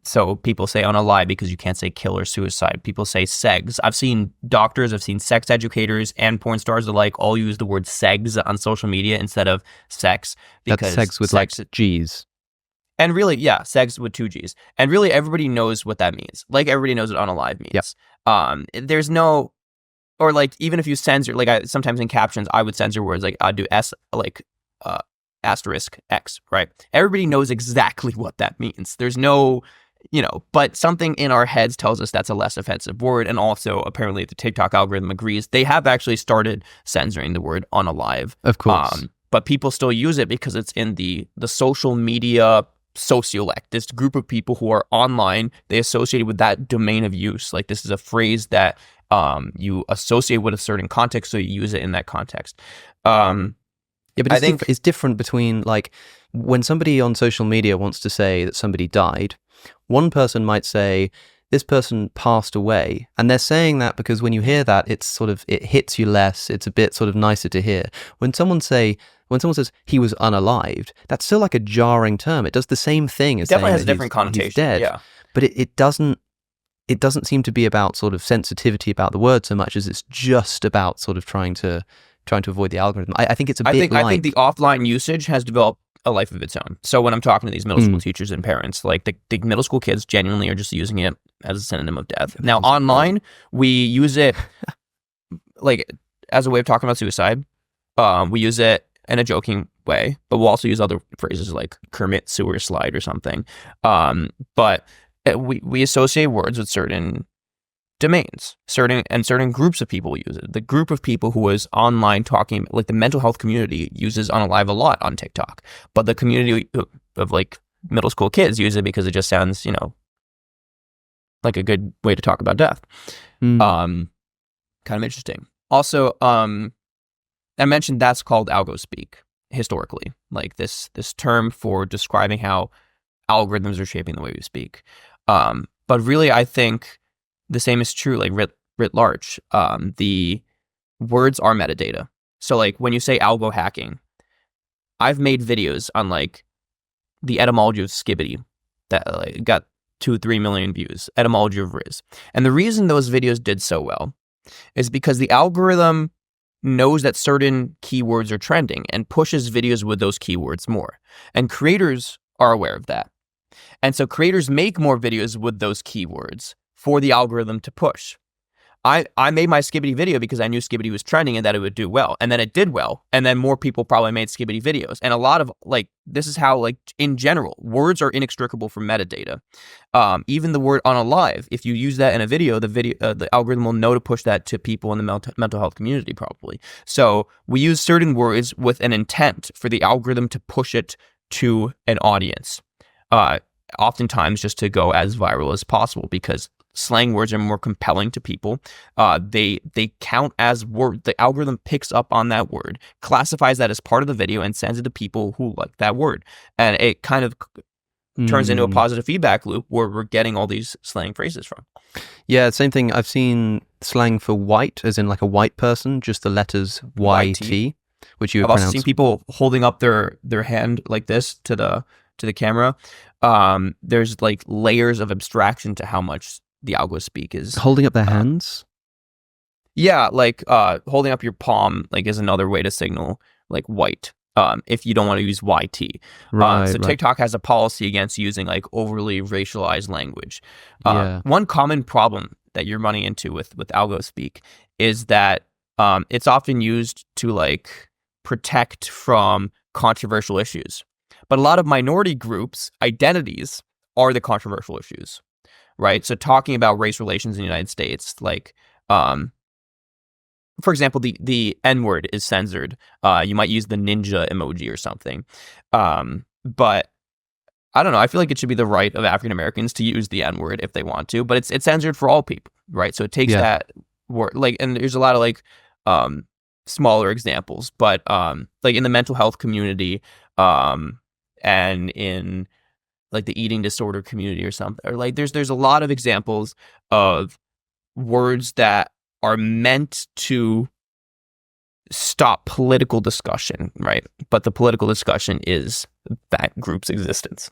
So people say on a lie because you can't say kill or suicide. People say segs. I've seen doctors, I've seen sex educators and porn stars alike all use the word segs on social media instead of sex. Because that's sex with like G's. And really, segs with 2 G's. And really everybody knows what that means. Like everybody knows what on a live means. Yep. There's no, or like even if you censor, like sometimes in captions, I would censor words like I'd do S, like asterisk X, right? Everybody knows exactly what that means. There's no, but something in our heads tells us that's a less offensive word. And also, apparently, the TikTok algorithm agrees. They have actually started censoring the word unalive. Of course. But people still use it because it's in the social media sociolect, this group of people who are online, they associate with that domain of use. Like this is a phrase that you associate with a certain context, so you use it in that context. Yeah, but it's different between, like, when somebody on social media wants to say that somebody died, one person might say, this person passed away. And they're saying that because when you hear that, it's sort of, it hits you less. It's a bit sort of nicer to hear. When someone says he was unalived, that's still like a jarring term. It does the same thing as definitely saying has a different connotation. He's dead. Yeah. But it doesn't seem to be about sort of sensitivity about the word so much as it's just about sort of trying to avoid the algorithm. I think it's a bit I think the offline usage has developed a life of its own. So when I'm talking to these middle school teachers and parents, like the middle school kids genuinely are just using it as a synonym of death. Now online, we use it like as a way of talking about suicide. We use it in a joking way, but we'll also use other phrases like Kermit sewer slide or something. But we associate words with certain domains, certain groups of people use it. The group of people who is online talking, like the mental health community, uses unalive a lot on TikTok, but the community of like middle school kids use it because it just sounds, like a good way to talk about death. Kind of interesting. Also, I mentioned that's called algo speak historically, like this term for describing how algorithms are shaping the way we speak. But really, I think the same is true, like writ large. The words are metadata. So like when you say algo hacking, I've made videos on like the etymology of skibbity that like, got 2-3 million views, etymology of Riz. And the reason those videos did so well is because the algorithm knows that certain keywords are trending and pushes videos with those keywords more. And creators are aware of that. And so creators make more videos with those keywords for the algorithm to push. I made my skibbity video because I knew skibbity was trending and that it would do well. And then it did well. And then more people probably made skibbity videos. And a lot of like, this is how like in general, words are inextricable from metadata. Even the word unalive, if you use that in a video, the algorithm will know to push that to people in the mental health community probably. So we use certain words with an intent for the algorithm to push it to an audience. Oftentimes just to go as viral as possible because slang words are more compelling to people. They count as word. The algorithm picks up on that word, classifies that as part of the video, and sends it to people who like that word. And it kind of turns into a positive feedback loop where we're getting all these slang phrases from. Yeah, same thing. I've seen slang for white, as in like a white person, just the letters YT, which you I've also seen people holding up their hand like this to the camera. There's like layers of abstraction to how much the algo speak is holding up their hands. Yeah, like holding up your palm like is another way to signal like white. If you don't want to use YT. So TikTok has a policy against using like overly racialized language. One common problem that you're running into with algo speak is that it's often used to like protect from controversial issues. But a lot of minority groups' identities are the controversial issues, right? So talking about race relations in the United States, like, for example, the N-word is censored. You might use the ninja emoji or something. But I don't know. I feel like it should be the right of African Americans to use the N-word if they want to, but it's censored for all people, right? So it takes that word, like, and there's a lot of like smaller examples, but like in the mental health community, and in like the eating disorder community or something, or like there's a lot of examples of words that are meant to stop political discussion, right? But the political discussion is that group's existence.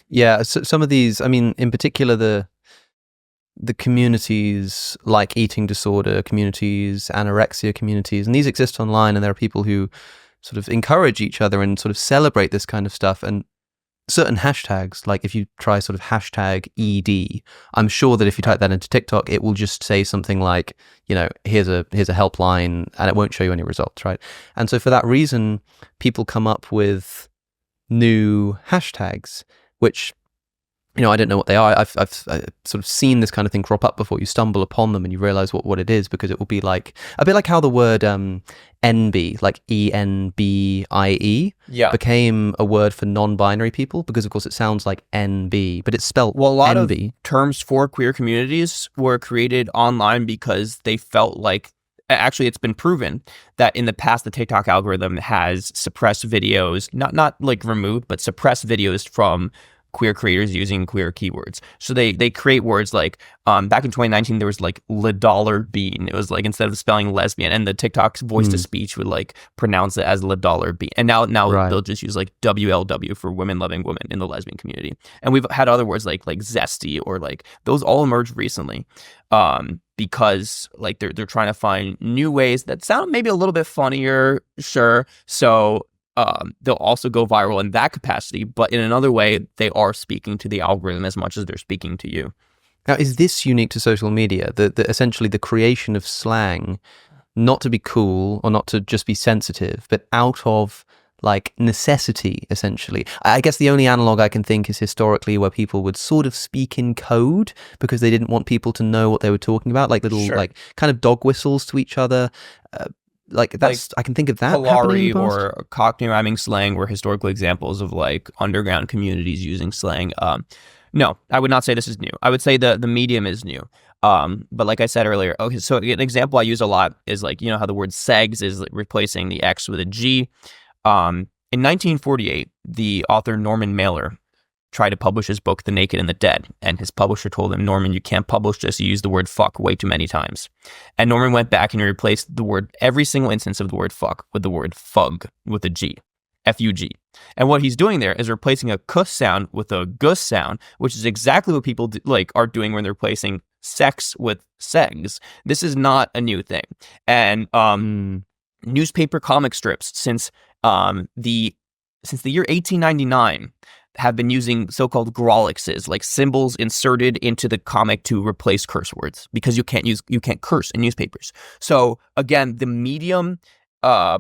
Yeah, so some of these, I mean, in particular, the communities like eating disorder communities, anorexia communities, and these exist online, and there are people who sort of encourage each other and sort of celebrate this kind of stuff. And certain hashtags, like if you try sort of hashtag ED, I'm sure that if you type that into TikTok, it will just say something like, you know, here's a helpline, and it won't show you any results, right? And so for that reason, people come up with new hashtags, which, you know, I don't know what they are. I've sort of seen this kind of thing crop up before. You stumble upon them and you realize what it is, because it will be like a bit like how the word NB, like ENBIE, became a word for non-binary people, because of course it sounds like NB, but it's spelled well. A lot NB. of terms for queer communities were created online because they felt like, actually, it's been proven that in the past the TikTok algorithm has suppressed videos, not like removed, but suppressed videos from queer creators using queer keywords. So they create words like, back in 2019, there was like $1 bean. It was like, instead of spelling lesbian, and the TikTok's voice to speech would like pronounce it as $1 bean. And now they'll just use like WLW for women loving women in the lesbian community. And we've had other words like zesty, or like those all emerged recently. Because like they're trying to find new ways that sound maybe a little bit funnier, sure. So they'll also go viral in that capacity, but in another way, they are speaking to the algorithm as much as they're speaking to you. Now, is this unique to social media? The essentially the creation of slang, not to be cool or not to just be sensitive, but out of like necessity, essentially. I guess the only analog I can think is historically, where people would sort of speak in code because they didn't want people to know what they were talking about, like little like kind of dog whistles to each other. Like that's, I can think of that. Polari or Cockney rhyming slang were historical examples of like underground communities using slang. No, I would not say this is new. I would say the medium is new. But like I said earlier, okay, so an example I use a lot is like, you know how the word segs is replacing the X with a G. In 1948, the author Norman Mailer tried to publish his book, The Naked and the Dead, and his publisher told him, Norman, you can't publish this. You use the word fuck way too many times. And Norman went back and he replaced the word, every single instance of the word fuck, with the word fug with a G, F-U-G. And what he's doing there is replacing a kuss sound with a gus sound, which is exactly what people are doing when they're replacing sex with segs. This is not a new thing. And newspaper comic strips since the year 1899 have been using so-called Grolixes, like symbols inserted into the comic to replace curse words, because you can't curse in newspapers. So again, the medium, I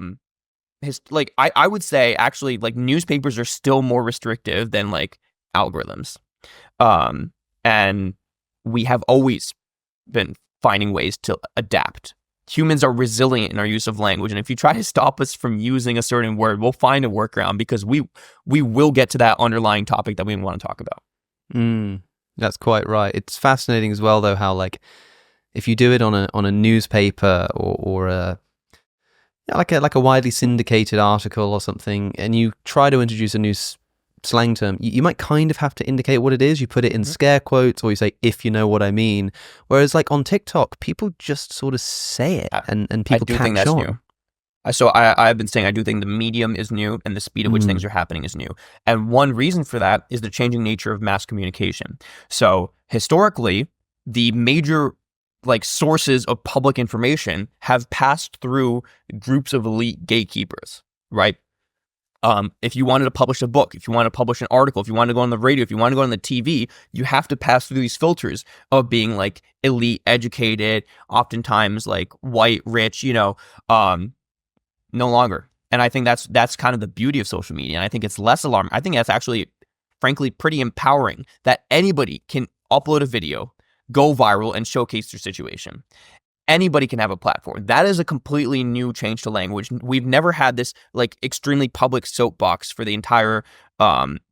would say actually like newspapers are still more restrictive than like algorithms, and we have always been finding ways to adapt. Humans are resilient in our use of language, and if you try to stop us from using a certain word, we'll find a workaround, because we will get to that underlying topic that we want to talk about. That's quite right. It's fascinating as well, though, how like if you do it on a newspaper or a like a widely syndicated article or something, and you try to introduce a new slang term, you might kind of have to indicate what it is. You put it in scare quotes, or you say, if you know what I mean. Whereas like on TikTok, people just sort of say it, and people catch on. I do think that's new. So I've been saying I do think the medium is new, and the speed at which things are happening is new. And one reason for that is the changing nature of mass communication. So historically, the major like sources of public information have passed through groups of elite gatekeepers, right? If you wanted to publish a book, if you want to publish an article, if you want to go on the radio, if you want to go on the TV, you have to pass through these filters of being like elite, educated, oftentimes like white, rich, no longer. And I think that's kind of the beauty of social media. And I think it's less alarming. I think that's actually, frankly, pretty empowering that anybody can upload a video, go viral, and showcase their situation. Anybody can have a platform. That is a completely new change to language. We've never had this like extremely public soapbox for the entire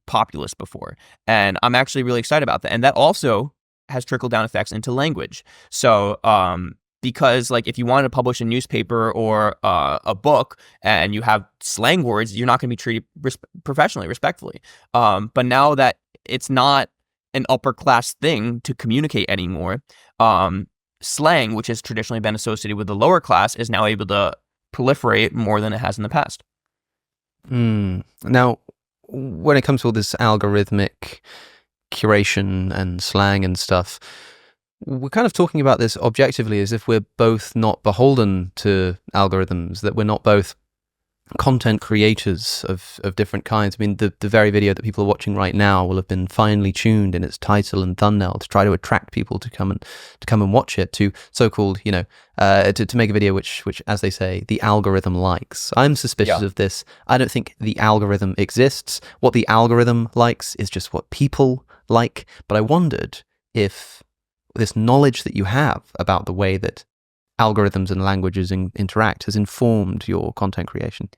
populace before. And I'm actually really excited about that. And that also has trickle-down effects into language. So, because like if you want to publish a newspaper or a book and you have slang words, you're not going to be treated professionally, respectfully. But now that it's not an upper class thing to communicate anymore, slang, which has traditionally been associated with the lower class, is now able to proliferate more than it has in the past. Now, when it comes to all this algorithmic curation and slang and stuff, we're kind of talking about this objectively as if we're both not beholden to algorithms, that we're not both content creators of different kinds. I mean, the very video that people are watching right now will have been finely tuned in its title and thumbnail to try to attract people to come and watch it, to so-called, to make a video which, as they say, the algorithm likes. I'm suspicious of this. I don't think the algorithm exists. What the algorithm likes is just what people like. But I wondered if this knowledge that you have about the way that algorithms and languages interact has informed your content creation.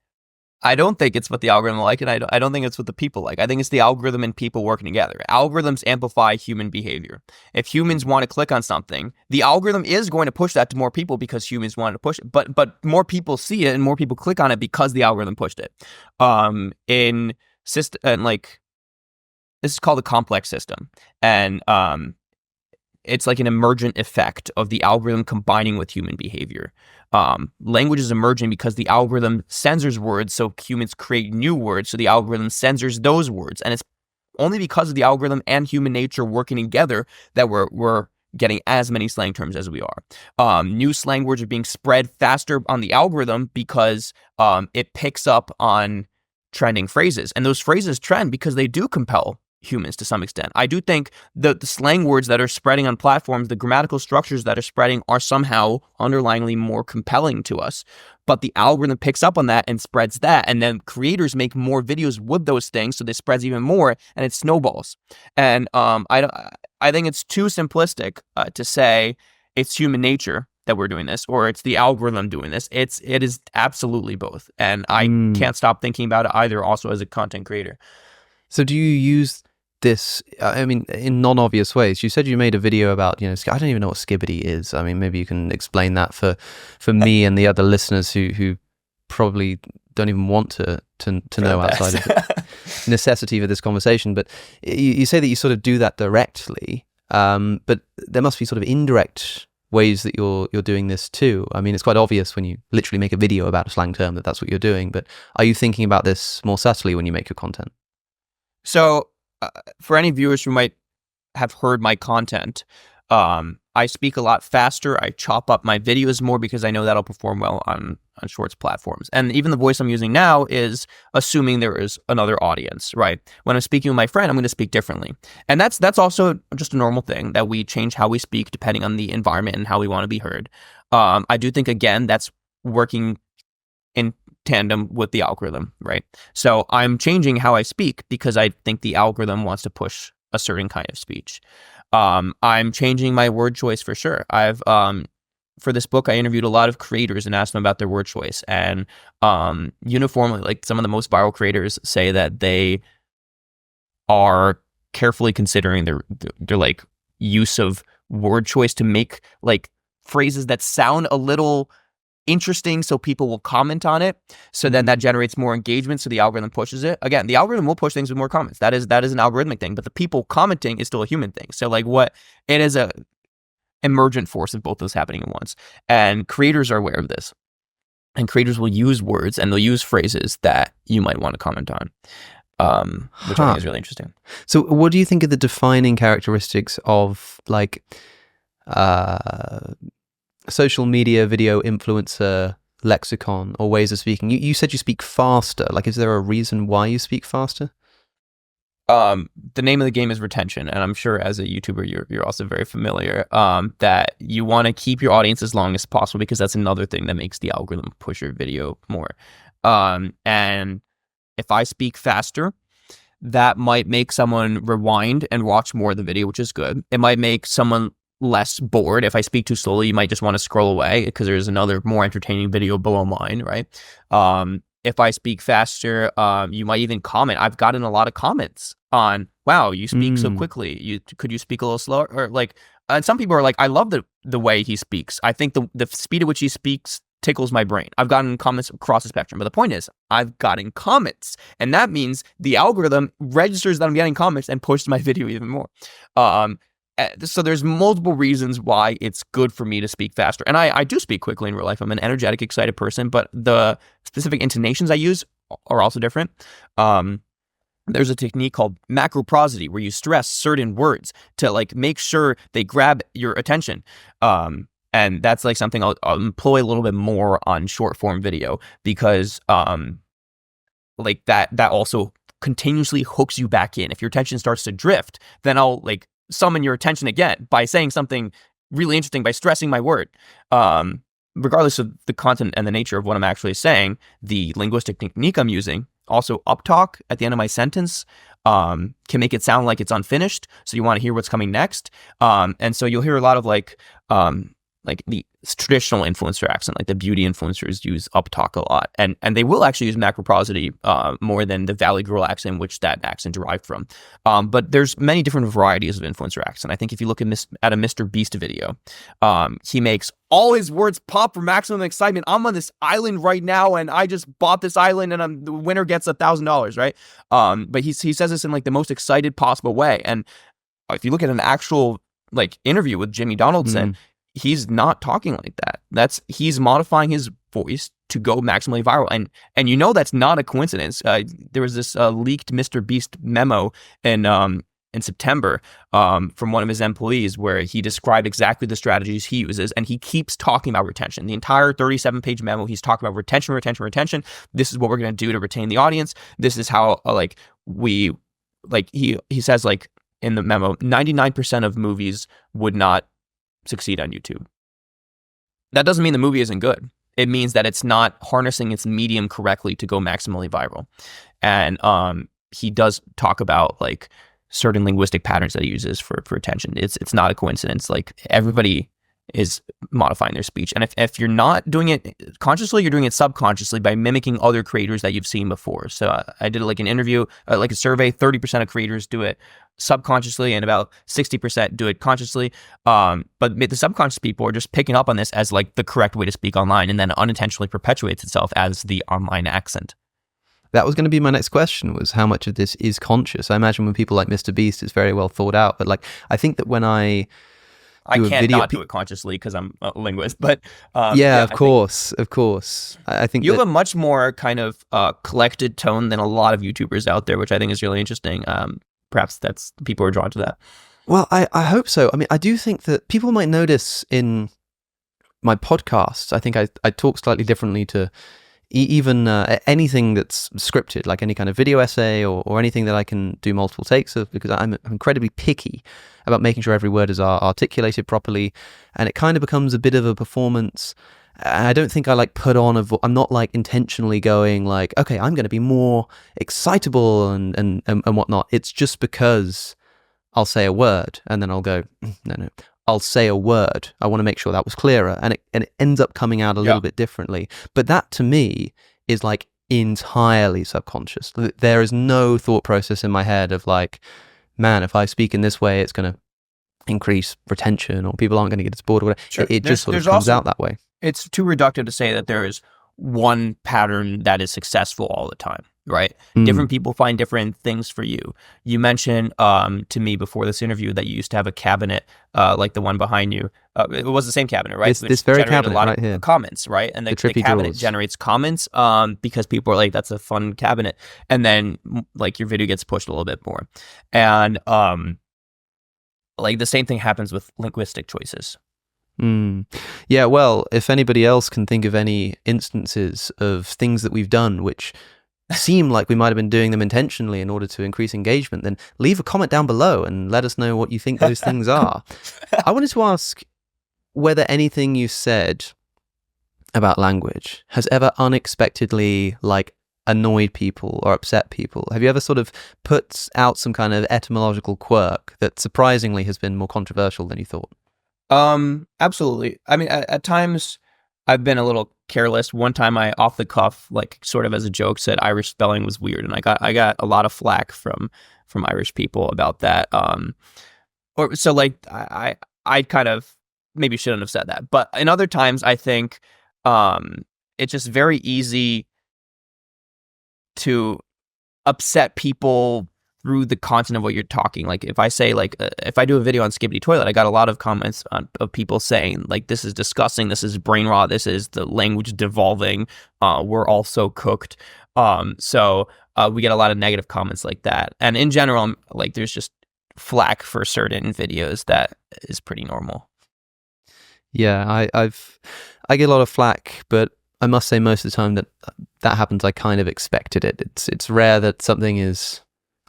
I don't think it's what the algorithm like, and I don't think it's what the people like. I think it's the algorithm and people working together. Algorithms amplify human behavior. If humans want to click on something, the algorithm is going to push that to more people because humans want to push it. But more people see it and more people click on it because the algorithm pushed it. In system, and like this is called a complex system, and it's like an emergent effect of the algorithm combining with human behavior. Language is emerging because the algorithm censors words, so humans create new words, so the algorithm censors those words. And it's only because of the algorithm and human nature working together that we're getting as many slang terms as we are. New slang words are being spread faster on the algorithm because it picks up on trending phrases. And those phrases trend because they do compel humans to some extent. I do think the slang words that are spreading on platforms, the grammatical structures that are spreading are somehow underlyingly more compelling to us. But the algorithm picks up on that and spreads that. And then creators make more videos with those things, so this spreads even more and it snowballs. And I think it's too simplistic to say it's human nature that we're doing this or it's the algorithm doing this. It is absolutely both. And I can't stop thinking about it either also as a content creator. So do you use this, I mean, in non-obvious ways? You said you made a video about, I don't even know what skibbity is. I mean, maybe you can explain that for me and the other listeners who probably don't even want to know outside of the necessity for this conversation. But you say that you sort of do that directly, but there must be sort of indirect ways that you're doing this too. I mean, it's quite obvious when you literally make a video about a slang term that that's what you're doing. But are you thinking about this more subtly when you make your content? So for any viewers who might have heard my content, I speak a lot faster. I chop up my videos more because I know that'll perform well on Shorts platforms. And even the voice I'm using now is assuming there is another audience, right? When I'm speaking with my friend, I'm going to speak differently. And that's also just a normal thing that we change how we speak depending on the environment and how we want to be heard. I do think, again, that's working in tandem with the algorithm, right? So I'm changing how I speak because I think the algorithm wants to push a certain kind of speech. I'm changing my word choice for sure. I've for this book, I interviewed a lot of creators and asked them about their word choice. And uniformly, like some of the most viral creators say that they are carefully considering their like use of word choice to make like phrases that sound a little interesting so people will comment on it, so then that generates more engagement, so the algorithm pushes it. Again, the algorithm will push things with more comments. That is an algorithmic thing, but the people commenting is still a human thing. So like it is a emergent force of both those happening at once. And creators are aware of this. And creators will use words and they'll use phrases that you might want to comment on. Which I think is really interesting. So what do you think are the defining characteristics of like social media video influencer lexicon or ways of speaking? You said you speak faster. Like, is there a reason why you speak faster? The name of the game is retention, and I'm sure as a YouTuber you're also very familiar that you want to keep your audience as long as possible, because that's another thing that makes the algorithm push your video more. And if I speak faster, that might make someone rewind and watch more of the video, which is good. It might make someone less bored. If I speak too slowly, you might just want to scroll away because there's another more entertaining video below mine, right? If I speak faster, you might even comment. I've gotten a lot of comments on, wow, you speak so quickly. Could you speak a little slower? Or like, and some people are like, I love the way he speaks. I think the speed at which he speaks tickles my brain. I've gotten comments across the spectrum. But the point is, I've gotten comments. And that means the algorithm registers that I'm getting comments and pushes my video even more. So there's multiple reasons why it's good for me to speak faster. And I do speak quickly in real life. I'm an energetic, excited person, but the specific intonations I use are also different. There's a technique called macroprosody where you stress certain words to like make sure they grab your attention. And that's like something I'll employ a little bit more on short form video, because like that also continuously hooks you back in. If your attention starts to drift, then I'll like summon your attention again by saying something really interesting, by stressing my word. Regardless of the content and the nature of what I'm actually saying, the linguistic technique I'm using, also uptalk at the end of my sentence, can make it sound like it's unfinished. So you want to hear what's coming next. And so you'll hear a lot of like the traditional influencer accent, like the beauty influencers use uptalk a lot, and they will actually use macroprosody more than the Valley Girl accent, which that accent derived from. But there's many different varieties of influencer accent. I think if you look at a Mr. Beast video, he makes all his words pop for maximum excitement. I'm on this island right now, and I just bought this island, and the winner gets $1,000, right? But he says this in like the most excited possible way. And if you look at an actual like interview with Jimmy Donaldson, he's not talking like that. He's modifying his voice to go maximally viral. And you know that's not a coincidence. There was this leaked Mr. Beast memo in September from one of his employees where he described exactly the strategies he uses, and he keeps talking about retention. The entire 37-page memo, he's talking about retention. This is what we're going to do to retain the audience. This is how he says like in the memo, 99% of movies would not succeed on YouTube. That doesn't mean the movie isn't good. It means that it's not harnessing its medium correctly to go maximally viral. And he does talk about like certain linguistic patterns that he uses for attention. It's not a coincidence. Like everybody is modifying their speech. And if you're not doing it consciously, you're doing it subconsciously by mimicking other creators that you've seen before. So I did like an interview, like a survey, 30% of creators do it subconsciously and about 60% do it consciously. But the subconscious people are just picking up on this as like the correct way to speak online, and then unintentionally perpetuates itself as the online accent. That was going to be my next question, was how much of this is conscious? I imagine when people like Mr. Beast, it's very well thought out. But like, I think that when I can't not do it consciously because I'm a linguist, but of course. I think you have a much more kind of collected tone than a lot of YouTubers out there, which I think is really interesting. Perhaps that's people are drawn to that. Well, I hope so. I mean, I do think that people might notice in my podcasts, I think I talk slightly differently to even anything that's scripted, like any kind of video essay or anything that I can do multiple takes of, because I'm incredibly picky about making sure every word is articulated properly, and it kind of becomes a bit of a performance. And I don't think I like put on I'm not like intentionally going like, okay, I'm going to be more excitable and whatnot. It's just because I'll say a word and then I'll go, no. I'll say a word. I want to make sure that was clearer, and it ends up coming out a little bit differently. But that to me is like entirely subconscious. There is no thought process in my head of like, man, if I speak in this way, it's going to increase retention, or people aren't going to get as bored or whatever. Sure. It just sort of comes out that way. It's too reductive to say that there is one pattern that is successful all the time, right? Different people find different things for you. You mentioned to me before this interview that you used to have a cabinet like the one behind you. It was the same cabinet, right? This very cabinet right here. Comments, right? And the cabinet drawers. Generates comments because people are like, that's a fun cabinet. And then like your video gets pushed a little bit more. And like the same thing happens with linguistic choices. Yeah, well, if anybody else can think of any instances of things that we've done which seem like we might have been doing them intentionally in order to increase engagement, then leave a comment down below and let us know what you think those things are. I wanted to ask whether anything you said about language has ever unexpectedly annoyed people or upset people. Have you ever sort of put out some kind of etymological quirk that surprisingly has been more controversial than you thought? Absolutely. I mean, at times I've been a little careless. One time I, off the cuff, sort of as a joke, said Irish spelling was weird, and I got a lot of flack from Irish people about that. I kind of maybe shouldn't have said that, but in other times I think it's just very easy to upset people through the content of what you're talking. Like if I say if I do a video on Skibbity Toilet, I got a lot of comments of people saying this is disgusting, this is brain rot, this is the language devolving, we're all so cooked. So we get a lot of negative comments like that. And in general, there's just flack for certain videos that is pretty normal. Yeah, I get a lot of flack, but I must say most of the time that happens, I kind of expected it. It's rare that something is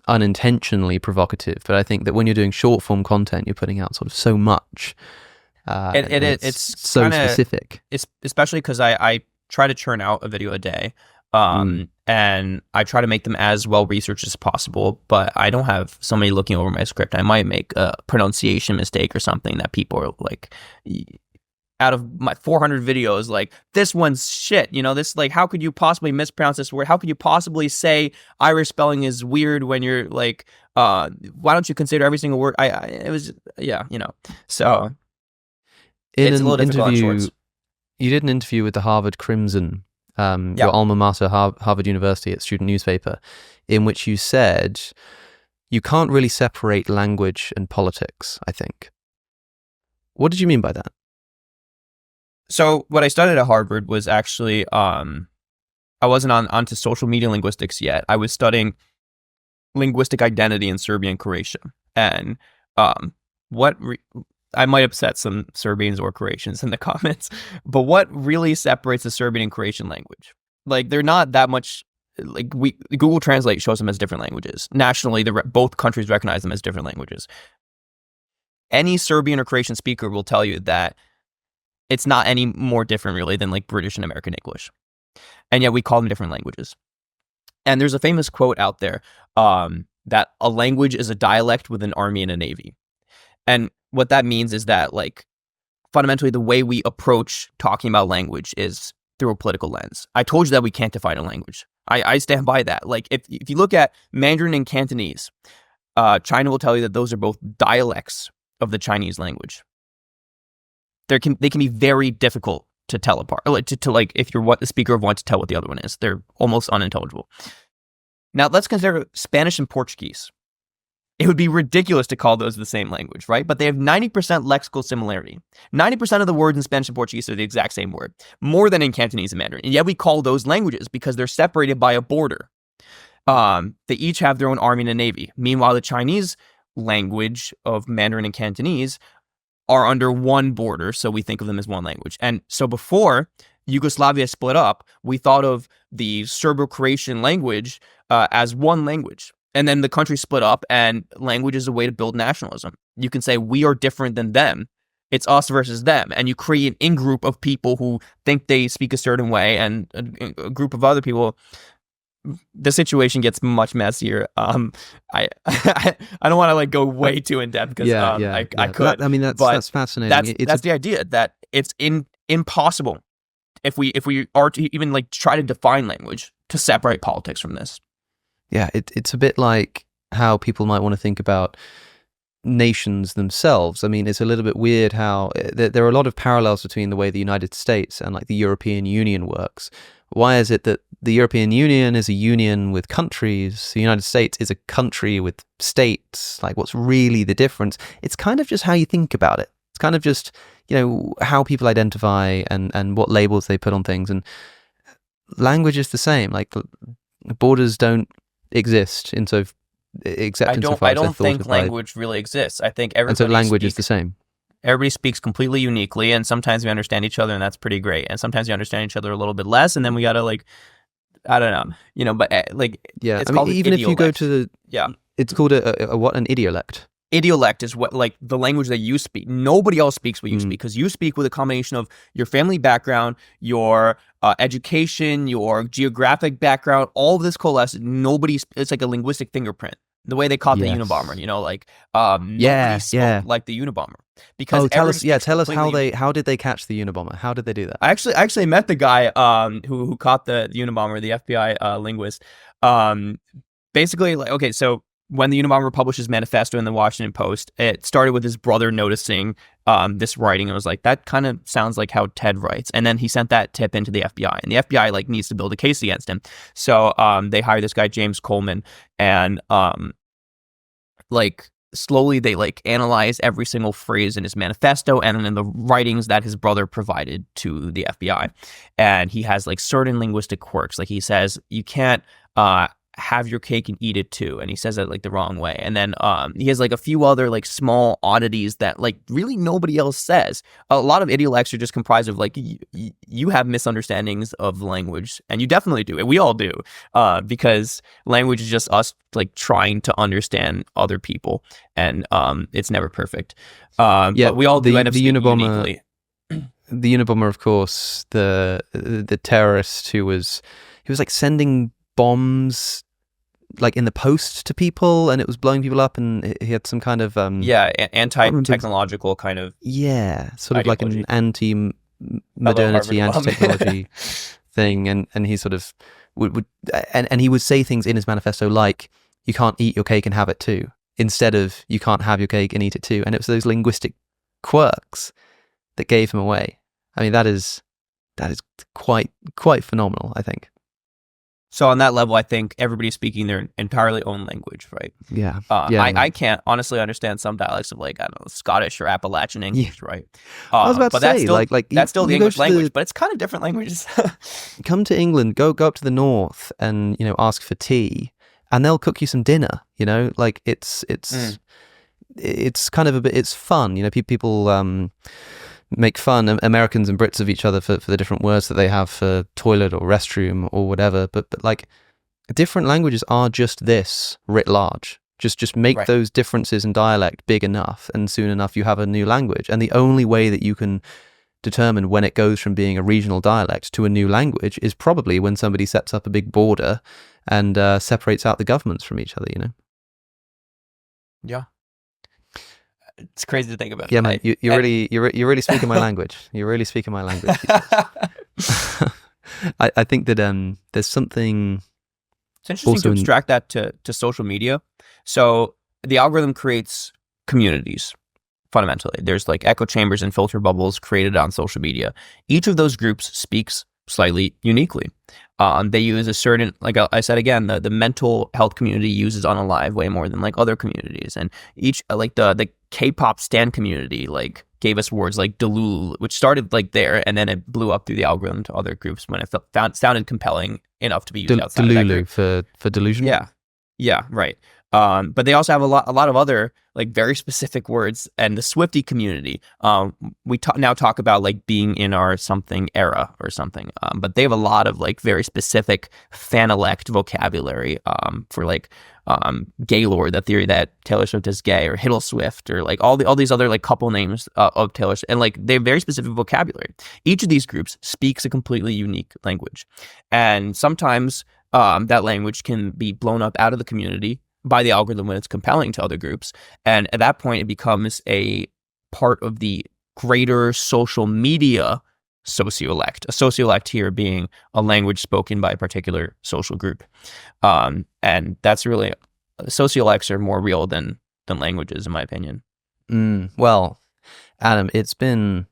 unintentionally provocative, but I think that when you're doing short form content, you're putting out sort of so much. It's so kinda specific. It's especially because I try to churn out a video a day, and I try to make them as well researched as possible. But I don't have somebody looking over my script. I might make a pronunciation mistake or something that people are like, out of my 400 videos, this one's shit, this, how could you possibly mispronounce this word? How could you possibly say Irish spelling is weird when you're why don't you consider every single word? It was, so in it's a little difficult on shorts. You did an interview with the Harvard Crimson, your alma mater, Harvard University, its student newspaper, in which you said you can't really separate language and politics, I think. What did you mean by that? So what I studied at Harvard was actually, I wasn't onto social media linguistics yet. I was studying linguistic identity in Serbia and Croatia. And I might upset some Serbians or Croatians in the comments, but what really separates the Serbian and Croatian language? They're not that much, Google Translate shows them as different languages. Nationally, both countries recognize them as different languages. Any Serbian or Croatian speaker will tell you that it's not any more different really than British and American English. And yet we call them different languages. And there's a famous quote out there that a language is a dialect with an army and a navy. And what that means is that fundamentally the way we approach talking about language is through a political lens. I told you that we can't define a language. I stand by that. If you look at Mandarin and Cantonese, China will tell you that those are both dialects of the Chinese language. They can be very difficult to tell apart. If you're the speaker of one, to tell what the other one is, they're almost unintelligible. Now let's consider Spanish and Portuguese. It would be ridiculous to call those the same language, right? But they have 90% lexical similarity. 90% of the words in Spanish and Portuguese are the exact same word, more than in Cantonese and Mandarin. And yet we call those languages because they're separated by a border. They each have their own army and a navy. Meanwhile, the Chinese language of Mandarin and Cantonese are under one border, so we think of them as one language. And so before Yugoslavia split up, we thought of the Serbo-Croatian language as one language. And then the country split up, and language is a way to build nationalism. You can say, we are different than them. It's us versus them. And you create an in-group of people who think they speak a certain way, and a group of other people. The situation gets much messier. I don't want to go way too in depth because I could. That's fascinating. That's the idea, that it's impossible if we are to even try to define language to separate politics from this. Yeah, it's a bit like how people might want to think about nations themselves. I mean, it's a little bit weird how there are a lot of parallels between the way the United States and the European Union works. Why is it that the European Union is a union with countries, the United States is a country with states? What's really the difference? It's kind of just how you think about it. It's kind of just, how people identify and what labels they put on things. And language is the same. Borders don't exist except insofar as I don't think language really exists. I think everybody. And so language is the same. everybody speaks completely uniquely, and sometimes we understand each other, and that's pretty great. And sometimes we understand each other a little bit less, and then we gotta like, I don't know, but Yeah, it's I mean, called even if you go to the, yeah, it's called a what, an idiolect. Idiolect is what, like, the language that you speak. Nobody else speaks what you speak, because you speak with a combination of your family background, your education, your geographic background, all of this coalesces. It's like a linguistic fingerprint. The way they caught the Unabomber, nobody spoke like the Unabomber, because tell us how did they catch the Unabomber? How did they do that? I actually met the guy who caught the Unabomber, the FBI linguist. Basically, like, okay, so when the Unabomber published his manifesto in the Washington Post, it started with his brother noticing this writing and was like, that kind of sounds like how Ted writes. And then he sent that tip into the FBI, and the FBI like needs to build a case against him. So they hired this guy, James Coleman, and like slowly they like analyze every single phrase in his manifesto and in the writings that his brother provided to the FBI. And he has like certain linguistic quirks. Like he says, you can't have your cake and eat it too, and he says that like the wrong way. And then he has like a few other like small oddities that like really nobody else says. A lot of idiolects are just comprised of like you have misunderstandings of language, and you definitely do, and we all do, because language is just us like trying to understand other people, and it's never perfect. But we all do end up speaking uniquely. The Unabomber, of course, the terrorist who was like sending bombs like in the post to people, and it was blowing people up, and he had some kind of anti-technological kind of sort of like an anti-modernity, anti-technology thing, and he sort of would and he would say things in his manifesto like, you can't eat your cake and have it too, instead of you can't have your cake and eat it too. And it was those linguistic quirks that gave him away. I mean, that is quite phenomenal, I think. So on that level, I think everybody's speaking their entirely own language, right? Yeah. I can't honestly understand some dialects of like, I don't know, Scottish or Appalachian English, right? I was about to say, that's still the English language, but it's kind of different languages. Come to England, go up to the north, and ask for tea, and they'll cook you some dinner. Like it's kind of it's fun. People make fun, Americans and Brits, of each other for the different words that they have for toilet or restroom or whatever. But like, different languages are just this writ large. Just make those differences in dialect big enough, and soon enough you have a new language. And the only way that you can determine when it goes from being a regional dialect to a new language is probably when somebody sets up a big border and separates out the governments from each other. Yeah. It's crazy to think about. Yeah, mate, you're really speaking my language. You're really speaking my language. I think that there's something. It's interesting to abstract that to social media. So the algorithm creates communities. Fundamentally, there's like echo chambers and filter bubbles created on social media. Each of those groups speaks slightly uniquely. They use a certain, like I said again, the mental health community uses Unalive way more than like other communities, and each like the K-pop stan community like gave us words like Delulu, which started like there, and then it blew up through the algorithm to other groups when it sounded compelling enough to be used outside of that group. for delusion. Yeah, right. But they also have a lot of other like very specific words, and the Swiftie community. We now talk about like being in our something era or something. But they have a lot of like very specific fanelect vocabulary for like Gaylord, that theory that Taylor Swift is gay, or Hiddle Swift, or like all these other like couple names of Taylor Swift, and like they have very specific vocabulary. Each of these groups speaks a completely unique language, and sometimes that language can be blown up out of the community by the algorithm when it's compelling to other groups. And at that point, it becomes a part of the greater social media sociolect. A sociolect here being a language spoken by a particular social group. And that's really, sociolects are more real than languages, in my opinion. Well, Adam, it's been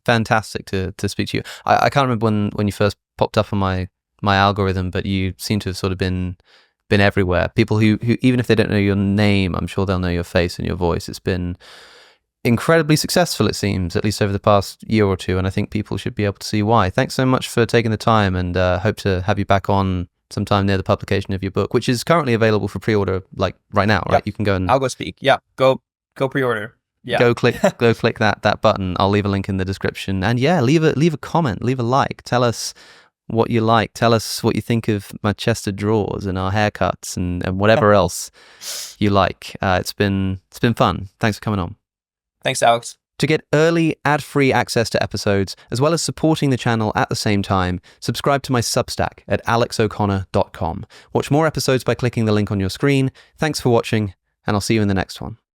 fantastic to speak to you. I can't remember when you first popped up on my algorithm, but you seem to have sort of been everywhere. People who even if they don't know your name, I'm sure they'll know your face and your voice. It's been incredibly successful, it seems, at least over the past year or two, and I think people should be able to see why. Thanks so much for taking the time, and hope to have you back on sometime near the publication of your book, which is currently available for pre-order, like right now, right? Yep. You can go and... I'll go speak. Yeah, go pre-order. Yeah. Go click that button. I'll leave a link in the description. And yeah, leave a comment, leave a like. Tell us what you like. Tell us what you think of my chest of drawers and our haircuts and whatever else you like. It's been fun. Thanks for coming on. Thanks, Alex. To get early, ad-free access to episodes, as well as supporting the channel at the same time, subscribe to my Substack at alexoconnor.com. Watch more episodes by clicking the link on your screen. Thanks for watching, and I'll see you in the next one.